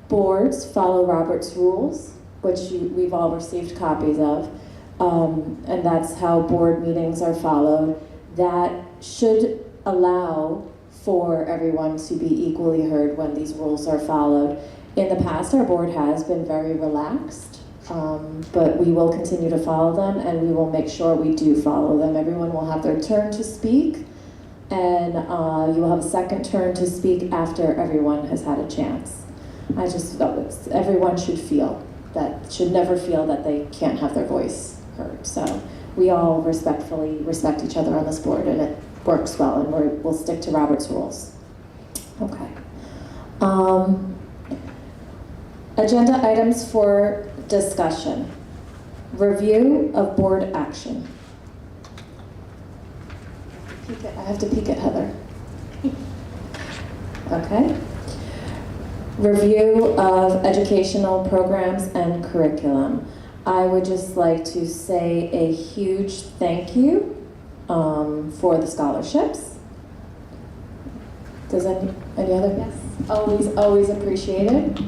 A: boards follow Robert's rules, which we've all received copies of, and that's how board meetings are followed. That should allow for everyone to be equally heard when these rules are followed. In the past, our board has been very relaxed, but we will continue to follow them, and we will make sure we do follow them. Everyone will have their turn to speak, and you will have a second turn to speak after everyone has had a chance. I just felt everyone should never feel that they can't have their voice heard. So we all respectfully respect each other on this board, and it works well, and we'll stick to Robert's rules. Okay. Agenda items for discussion. Review of board action. I have to peek at Heather. Okay. Review of educational programs and curriculum. I would just like to say a huge thank you for the scholarships. Does any other? Yes. Always appreciated,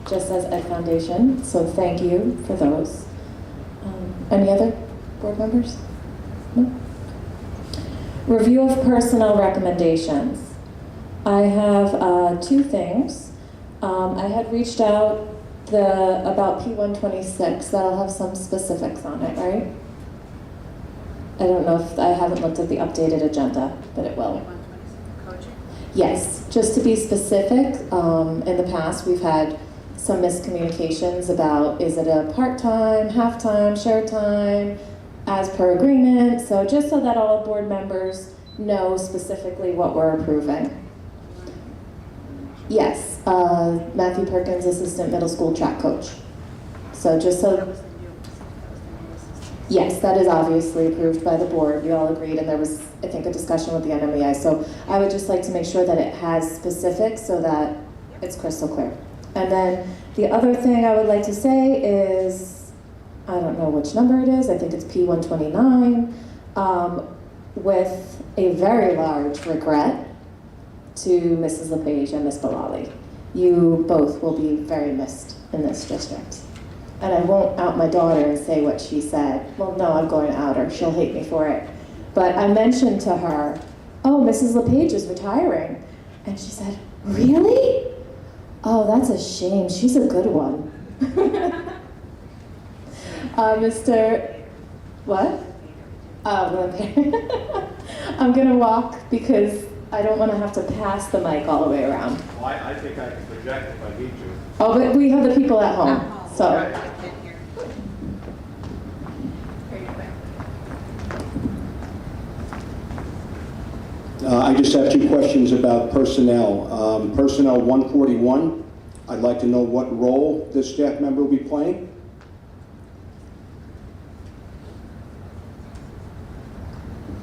A: just as Ed Foundation. So thank you for those. Any other board members? No? Review of personnel recommendations. I have 2 things. I had reached out about P126. That'll have some specifics on it, right?
K: I don't know if, I haven't looked at the updated agenda, but it will.
C: Coaching?
K: Yes, just to be specific, in the past, we've had some miscommunications about, is it a part-time, half-time, shared time, as per agreement, so just so that all board members know specifically what we're approving. Yes, Matthew Perkins, assistant middle school track coach. So just so, yes, that is obviously approved by the board. We all agreed, and there was, I think, a discussion with the NMHS. So I would just like to make sure that it has specifics so that it's crystal clear. And then the other thing I would like to say is, I don't know which number it is, I think it's P129, with a very large regret to Mrs. LePage and Ms. Bilali. You both will be very missed in this district. And I won't out my daughter and say what she said. Well, no, I'm going to out her. She'll hate me for it. But I mentioned to her, oh, Mrs. LePage is retiring. And she said, really? Oh, that's a shame. She's a good one. Mr. What? Oh, I'm going to walk because I don't want to have to pass the mic all the way around.
P: Well, I think I can project if I need to.
K: Oh, but we have the people at home, so.
Q: I just have two questions about personnel. Personnel 141, I'd like to know what role this staff member will be playing.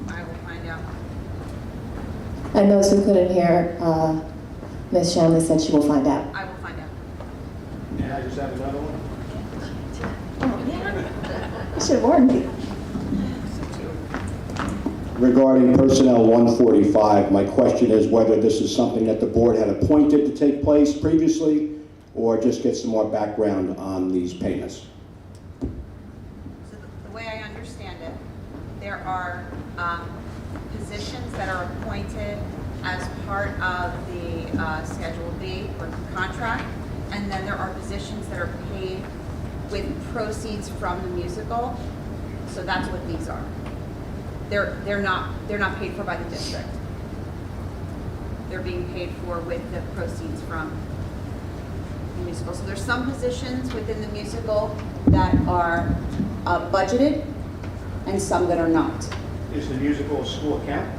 C: I will find out.
K: And those who couldn't hear, Ms. Shanley said she will find out.
C: I will find out.
P: And I just have another one.
K: You should have warned me.
Q: Regarding personnel 145, my question is whether this is something that the board had appointed to take place previously, or just get some more background on these payments.
C: So the way I understand it, there are positions that are appointed as part of the Schedule B or contract, and then there are positions that are paid with proceeds from the musical. So that's what these are. They're not paid for by the district. They're being paid for with the proceeds from the musical. So there's some positions within the musical that are budgeted and some that are not.
P: Is the musical a school account?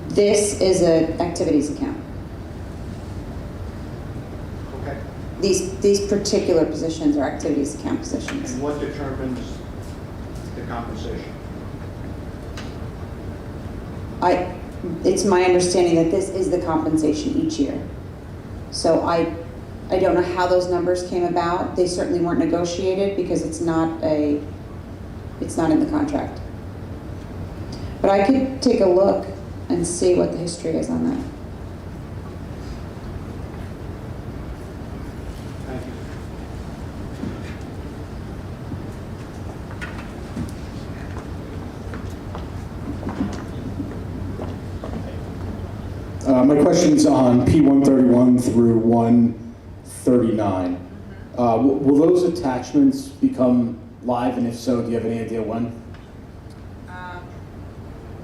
D: This is an activities account.
P: Okay.
D: These particular positions are activities account positions.
P: And what determines the compensation?
D: It's my understanding that this is the compensation each year. So I don't know how those numbers came about. They certainly weren't negotiated because it's not in the contract. But I could take a look and see what the history is on that.
P: Thank you.
R: My question's on P131 through 139. Will those attachments become live, and if so, do you have any idea when?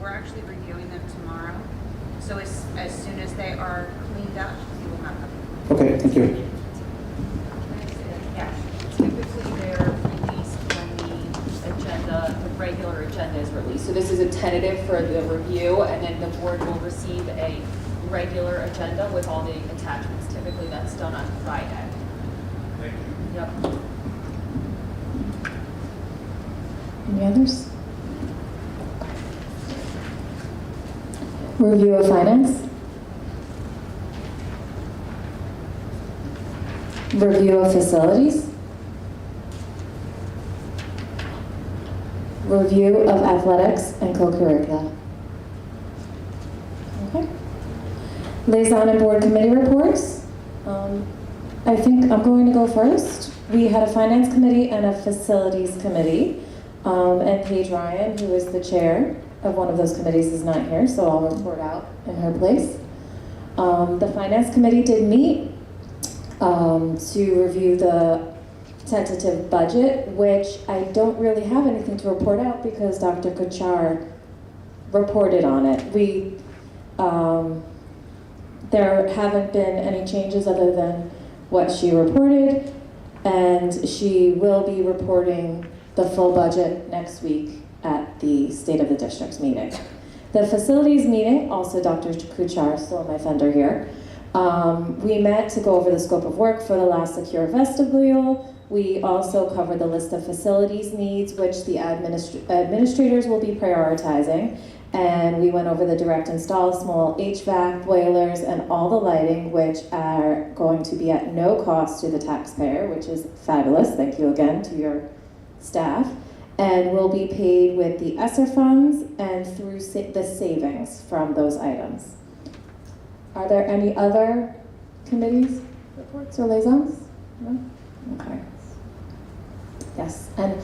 C: We're actually reviewing them tomorrow. So as soon as they are cleaned up, you will have them.
R: Okay, thank you.
O: Yeah, typically they're released when the regular agenda is released. So this is a tentative for the review, and then the board will receive a regular agenda with all the attachments. Typically that's done on Friday.
P: Thank you.
O: Yep.
K: Any others? Review of finance. Review of facilities. Review of athletics and co-curricula. Okay. Liaison and board committee reports. I think I'm going to go first. We had a finance committee and a facilities committee. And Paige Ryan, who is the chair of one of those committees, is not here, so I'll report out in her place. The finance committee did meet to review the
A: tentative budget, which I don't really have anything to report out because Dr. Kuchar reported on it. There haven't been any changes other than what she reported, and she will be reporting the full budget next week at the State of the Districts meeting. The facilities meeting, also Dr. Kuchar, still my vendor here, we met to go over the scope of work for the last secure vestibule. We also covered the list of facilities needs, which the administrators will be prioritizing. And we went over the direct install, small HVAC, boilers, and all the lighting, which are going to be at no cost to the taxpayer, which is fabulous. Thank you again to your staff. And will be paid with the ESSER funds and through the savings from those items. Are there any other committees, reports, or liaisons? No? Okay. Yes, and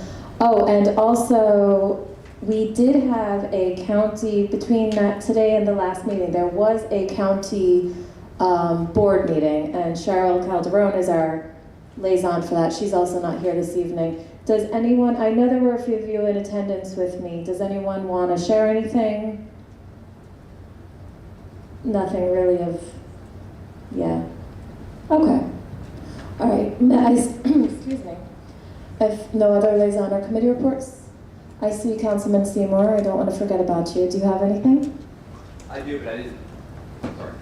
A: also, we did have a county, between that today and the last meeting, there was a county board meeting, and Cheryl Calderon is our liaison for that. She's also not here this evening. Does anyone, I know there were a few of you in attendance with me, does anyone want to share anything? Nothing really of, yeah. Okay. All right, excuse me. If no other liaison or committee reports? I see Councilman Seymour, I don't want to forget about you. Do you have anything?
S: I do, but I didn't. Sorry.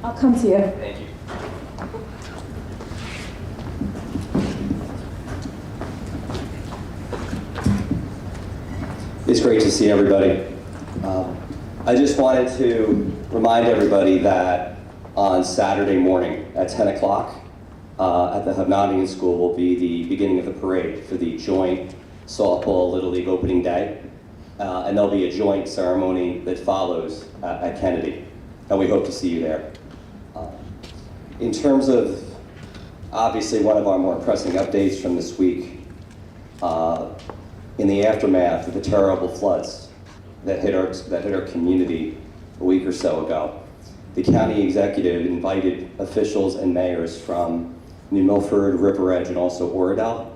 A: I'll come to you.
S: Thank you. It's great to see everybody. I just wanted to remind everybody that on Saturday morning at 10 o'clock at the Hovnanian School will be the beginning of the parade for the joint softball Little League opening day. And there'll be a joint ceremony that follows at Kennedy. And we hope to see you there. In terms of, obviously, one of our more pressing updates from this week, in the aftermath of the terrible floods that hit our community a week or so ago, the county executive invited officials and mayors from New Milford, River Edge, and also Oradell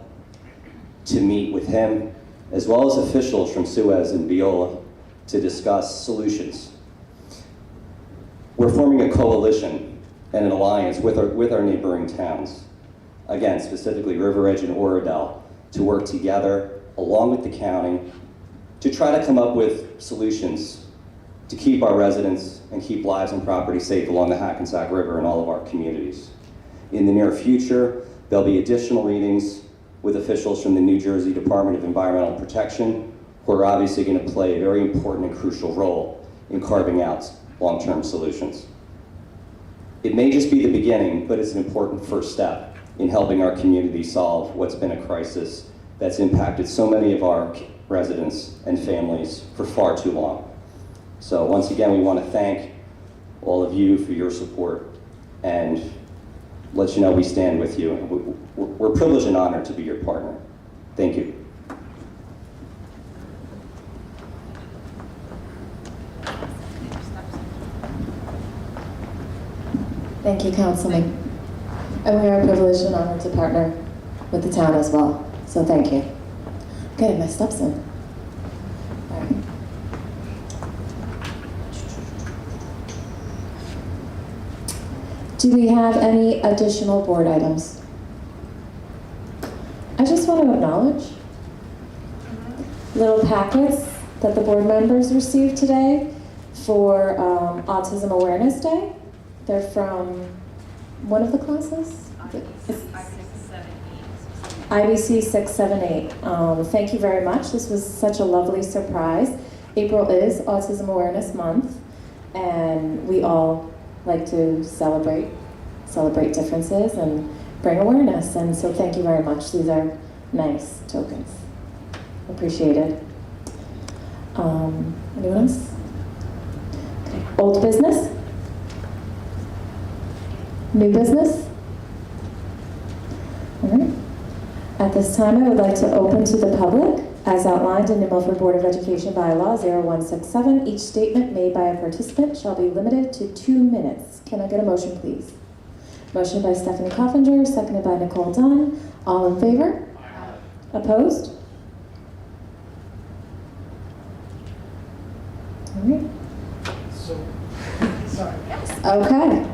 S: to meet with him, as well as officials from Suez and Biola, to discuss solutions. We're forming a coalition and an alliance with our neighboring towns, again, specifically River Edge and Oradell, to work together along with the county to try to come up with solutions to keep our residents and keep lives and property safe along the Hackensack River and all of our communities. In the near future, there'll be additional meetings with officials from the New Jersey Department of Environmental Protection, who are obviously going to play a very important and crucial role in carving out long-term solutions. It may just be the beginning, but it's an important first step in helping our community solve what's been a crisis that's impacted so many of our residents and families for far too long. So once again, we want to thank all of you for your support and let you know we stand with you. We're privileged and honored to be your partner. Thank you.
A: Thank you, Councilman. And we are privileged and honored to partner with the town as well. So thank you. Getting my steps in. All right. Do we have any additional board items? I just want to acknowledge little packets that the board members received today for Autism Awareness Day. They're from one of the classes? IBC 678. Thank you very much. This was such a lovely surprise. April is Autism Awareness Month, and we all like to celebrate differences and bring awareness. And so thank you very much. These are nice tokens. Appreciated. Anyone else? Okay. Old business? New business? All right. At this time, I would like to open to the public, as outlined in the Milford Board of Education Bylaw 0167. Each statement made by a participant shall be limited to 2 minutes. Can I get a motion, please? Motion by Stephanie Coffinger, seconded by Nicole Dunn. All in favor? Opposed? All right.
T: So, sorry.
A: Okay.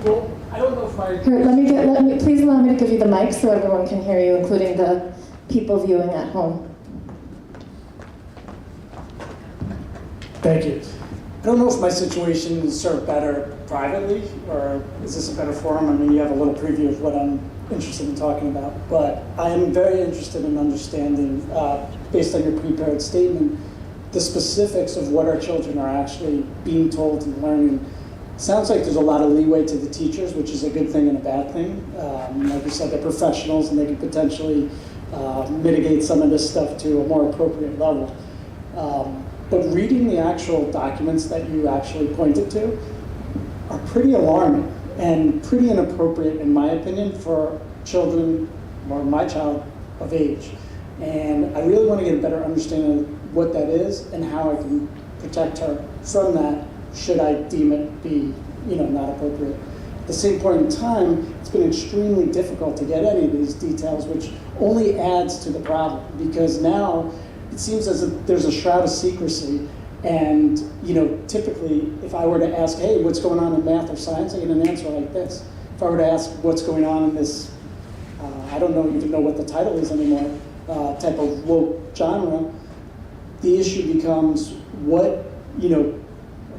T: Well, I don't know if my...
A: Here, please allow me to give you the mic so everyone can hear you, including the people viewing at home.
T: Thank you. I don't know if my situation is served better privately, or is this a better forum? I mean, you have a little preview of what I'm interested in talking about, but I am very interested in understanding, based on your prepared statement, the specifics of what our children are actually being told and learning. Sounds like there's a lot of leeway to the teachers, which is a good thing and a bad thing. Like you said, they're professionals and they can potentially mitigate some of this stuff to a more appropriate level. But reading the actual documents that you actually pointed to are pretty alarming and pretty inappropriate, in my opinion, for children, or my child, of age. And I really want to get a better understanding of what that is and how I can protect her from that, should I deem it be, not appropriate. At the same point in time, it's been extremely difficult to get any of these details, which only adds to the problem, because now it seems as if there's a shroud of secrecy. And typically, if I were to ask, hey, what's going on in math or science, I get an answer like this. If I were to ask what's going on in this, I don't even know what the title is anymore, type of woke genre, the issue becomes what,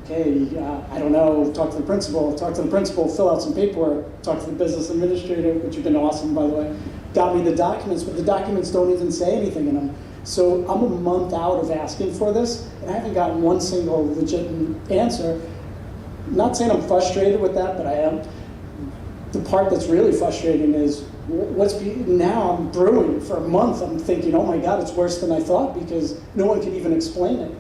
T: okay, I don't know, talk to the principal, fill out some paperwork, talk to the business administrator, which have been awesome, by the way, got me the documents, but the documents don't even say anything in them. So I'm a month out of asking for this, and I haven't gotten one single legitimate answer. Not saying I'm frustrated with that, but I am. The part that's really frustrating is now I'm brewing for a month. I'm thinking, oh my God, it's worse than I thought, because no one can even explain it.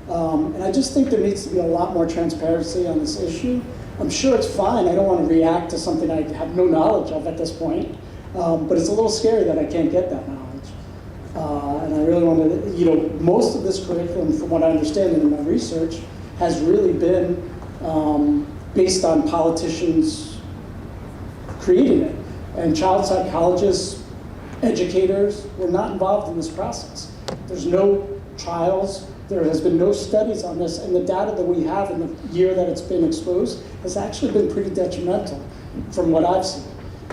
T: And I just think there needs to be a lot more transparency on this issue. I'm sure it's fine. I don't want to react to something I have no knowledge of at this point. But it's a little scary that I can't get that knowledge. And I really want to, most of this curriculum, from what I understand in my research, has really been based on politicians creating it. And child psychologists, educators were not involved in this process. There's no trials. There has been no studies on this, and the data that we have in the year that it's been exposed has actually been pretty detrimental from what I've seen.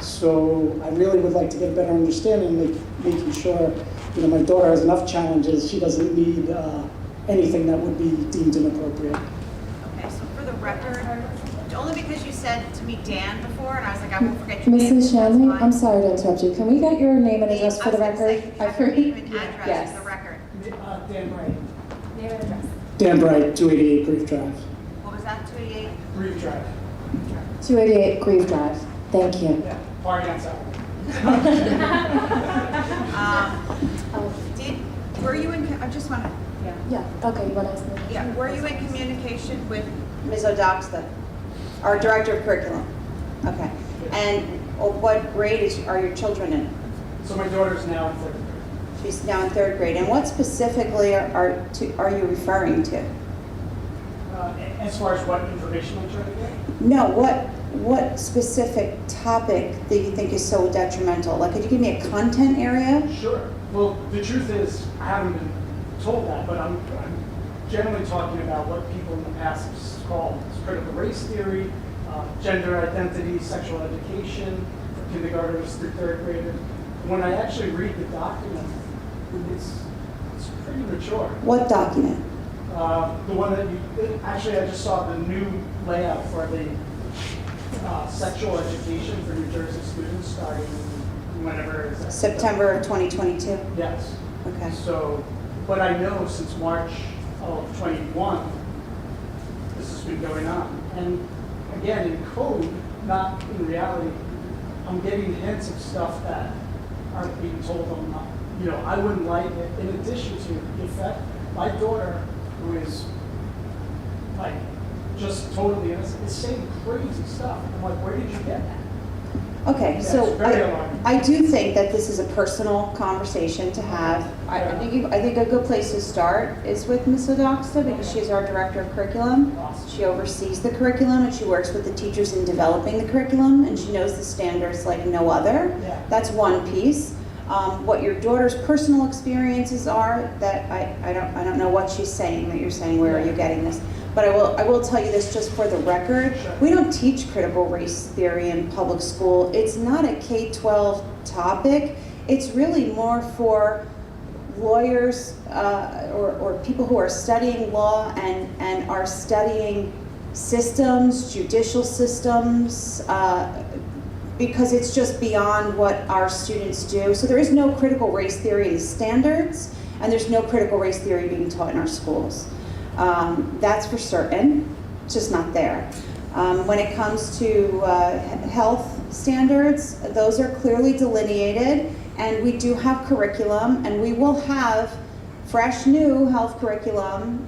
T: So I really would like to get a better understanding of making sure, my daughter has enough challenges, she doesn't need anything that would be deemed inappropriate.
C: Okay, so for the record, only because you said to me Dan before, and I was like, I won't forget your name.
A: Mrs. Shanley, I'm sorry to interrupt you. Can we get your name and address for the record?
C: Name and address
A: Yes.
C: for the record.
T: Dan Bright.
C: Name and address.
T: Dan Bright, 288 Grief Drive.
C: What was that, 288?
T: Grief Drive.
A: 288 Grieve Drive. Thank you.
T: Yeah, party on Saturday.
C: Were you in, I just want to,
A: Yeah, okay, you want to ask me?
C: yeah, were you in communication with
D: Ms. Odoxta, our Director of Curriculum. Okay. And what grade are your children in?
T: So my daughter's now in third grade.
D: She's now in third grade. And what specifically are you referring to?
T: As far as what information I'm trying to get?
D: No, what specific topic do you think is so detrimental? Like, could you give me a content area?
T: Sure. Well, the truth is, I haven't been told that, but I'm generally talking about what people in the past have called critical race theory, gender identity, sexual education for kindergartners through third graders. When I actually read the document, it's pretty mature.
D: What document?
T: The one that actually I just saw the new layout for the sexual education for New Jersey students starting whenever it is.
D: September of 2022?
T: Yes.
D: Okay.
T: So, but I know since March of 21, this has been going on. And again, in code, not in reality, I'm getting hints of stuff that aren't being told I'm not. I wouldn't like it. In addition to the fact, my daughter, who is like just totally innocent, is saying crazy stuff. I'm like, where did you get that?
I: Okay,
T: Yes,
I: so
T: very alarming.
I: I do think that this is a personal conversation to have. I think a good place to start is with Ms. Odoxa because she's our director of curriculum. She oversees the curriculum and she works with the teachers in developing the curriculum and she knows the standards like no other.
T: Yeah.
I: That's one piece. What your daughter's personal experiences are, that I don't know what she's saying that you're saying, where are you getting this? But I will tell you this just for the record. We don't teach critical race theory in public school. It's not a K-12 topic. It's really more for lawyers or people who are studying law and are studying systems, judicial systems, because it's just beyond what our students do. So there is no critical race theory in the standards, and there's no critical race theory being taught in our schools. That's for certain. It's just not there. When it comes to health standards, those are clearly delineated, and we do have curriculum, and we will have fresh new health curriculum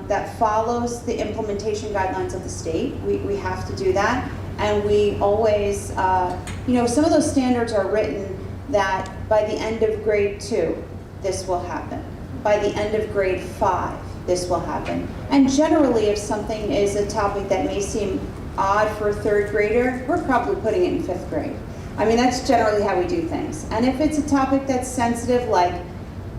I: that follows the implementation guidelines of the state. We have to do that, and we always, some of those standards are written that by the end of grade 2, this will happen. By the end of grade 5, this will happen. And generally, if something is a topic that may seem odd for a 3rd grader, we're probably putting it in 5th grade. I mean, that's generally how we do things. And if it's a topic that's sensitive, like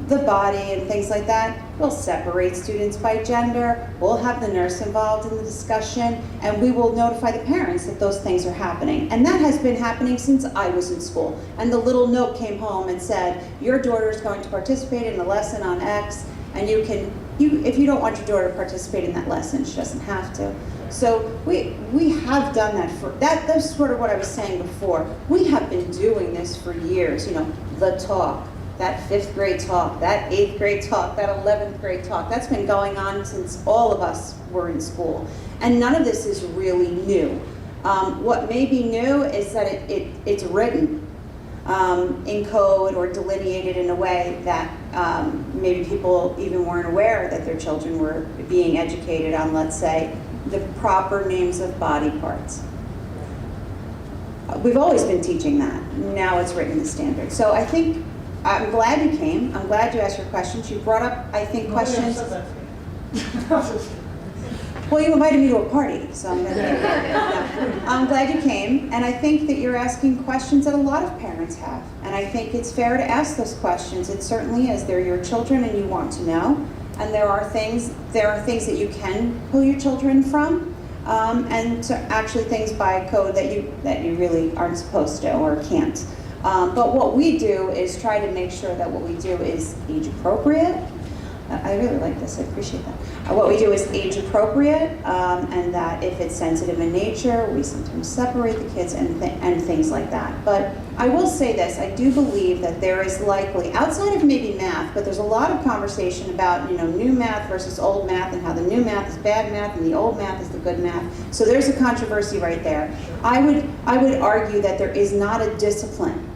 I: the body and things like that, we'll separate students by gender, we'll have the nurse involved in the discussion, and we will notify the parents that those things are happening. And that has been happening since I was in school. And the little note came home and said, your daughter is going to participate in a lesson on X, and if you don't want your daughter to participate in that lesson, she doesn't have to. So we have done that that's sort of what I was saying before. We have been doing this for years, the talk, that 5th grade talk, that 8th grade talk, that 11th grade talk. That's been going on since all of us were in school. And none of this is really new. What may be new is that it's written in code or delineated in a way that maybe people even weren't aware that their children were being educated on, let's say, the proper names of body parts. We've always been teaching that. Now it's written in the standard. So I think, I'm glad you came. I'm glad you asked your questions. You brought up, I think, questions. Well, you invited me to a party, so I'm glad you came. And I think that you're asking questions that a lot of parents have. And I think it's fair to ask those questions. It certainly is. They're your children and you want to know. And there are things that you can pull your children from, and actually things by code that you really aren't supposed to or can't. But what we do is try to make sure that what we do is age appropriate. I really like this, I appreciate that. What we do is age appropriate, and that if it's sensitive in nature, we sometimes separate the kids and things like that. But I will say this, I do believe that there is likely, outside of maybe math, but there's a lot of conversation about new math versus old math and how the new math is bad math and the old math is the good math. So there's a controversy right there. I would argue that there is not a discipline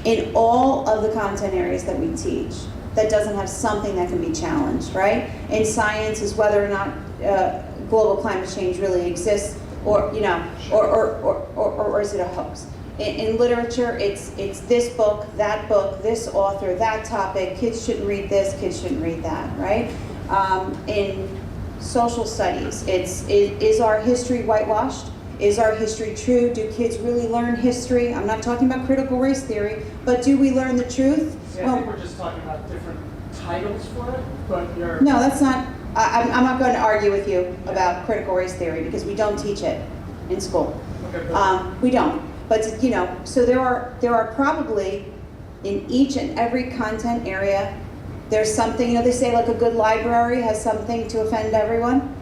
I: in all of the content areas that we teach that doesn't have something that can be challenged, right? In science is whether or not global climate change really exists, or is it a hoax? In literature, it's this book, this author, that topic, kids shouldn't read this, kids shouldn't read that, right? In social studies, is our history whitewashed? Is our history true? Do kids really learn history? I'm not talking about critical race theory, but do we learn the truth?
T: Yeah, I think we're just talking about different titles for it, but you're...
I: No, that's not, I'm not going to argue with you about critical race theory because we don't teach it in school.
T: Okay,
I: we don't. But, so there are probably in each and every content area, there's something, they say like a good library has something to offend everyone.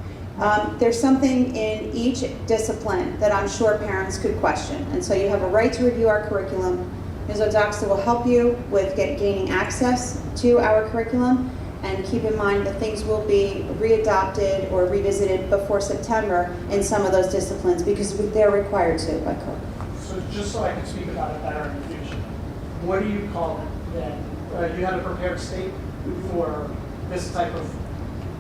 I: There's something in each discipline that I'm sure parents could question. And so you have a right to review our curriculum. Ms. Odoxa will help you with gaining access to our curriculum. And keep in mind that things will be readopted or revisited before September in some of those disciplines because they're required to by code.
T: So just so I can speak about it better in the future, what do you call it then? You had a prepared state for this type of...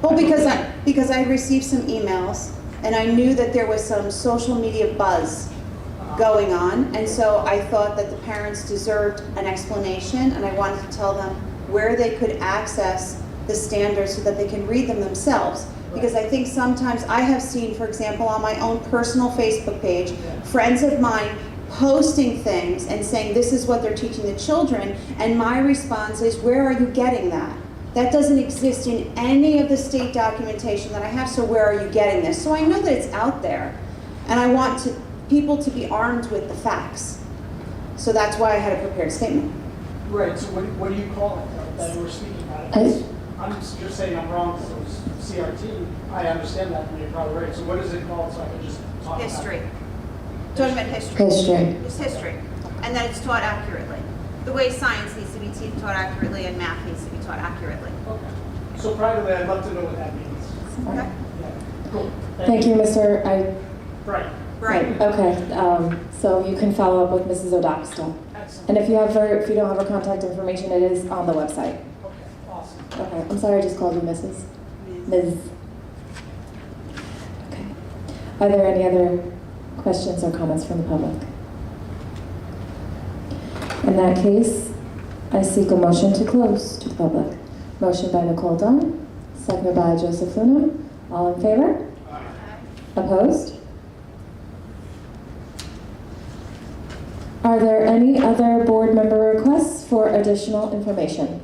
I: Well, because I received some emails and I knew that there was some social media buzz
D: going on, and so I thought that the parents deserved an explanation, and I wanted to tell them where they could access the standards so that they can read them themselves. Because I think sometimes I have seen, for example, on my own personal Facebook page, friends of mine posting things and saying this is what they're teaching the children, and my response is, where are you getting that? That doesn't exist in any of the state documentation that I have, so where are you getting this? So I know that it's out there, and I want people to be armed with the facts. So that's why I had a prepared statement.
T: Right, so what do you call it that we're speaking about? I'm just saying I'm wrong, so it's CRT. I understand that, and you're probably right. So what is it called so I can just talk
C: History.
T: about it?
C: Talking about history.
K: History.
C: It's history. And that it's taught accurately. The way science needs to be taught accurately and math needs to be taught accurately.
T: Okay. So privately, I'd love to know what that means.
C: Okay?
T: Yeah. Cool.
K: Thank you, Mr.
T: Right.
C: Right.
K: Okay, so you can follow up with Mrs. O'Doxton.
T: Excellent.
K: And if you don't have her contact information, it is on the website.
T: Okay, awesome.
K: Okay, I'm sorry I just called you Mrs. Ms. Okay. Are there any other questions or comments from the public? In that case, I seek a motion to close to the public. Motion by Nicole Dunn, seconded by Joseph Luna. All in favor?
T: Aye.
K: Opposed? Are there any other board member requests for additional information?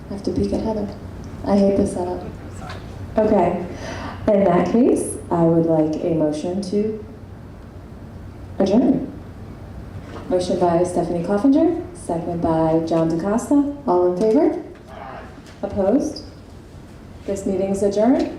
K: I have to peek at Heather. I hate this setup. Okay. In that case, I would like a motion to adjourn. Motion by Stephanie Coffinger, seconded by John DeCosta. All in favor? Opposed? This meeting is adjourned.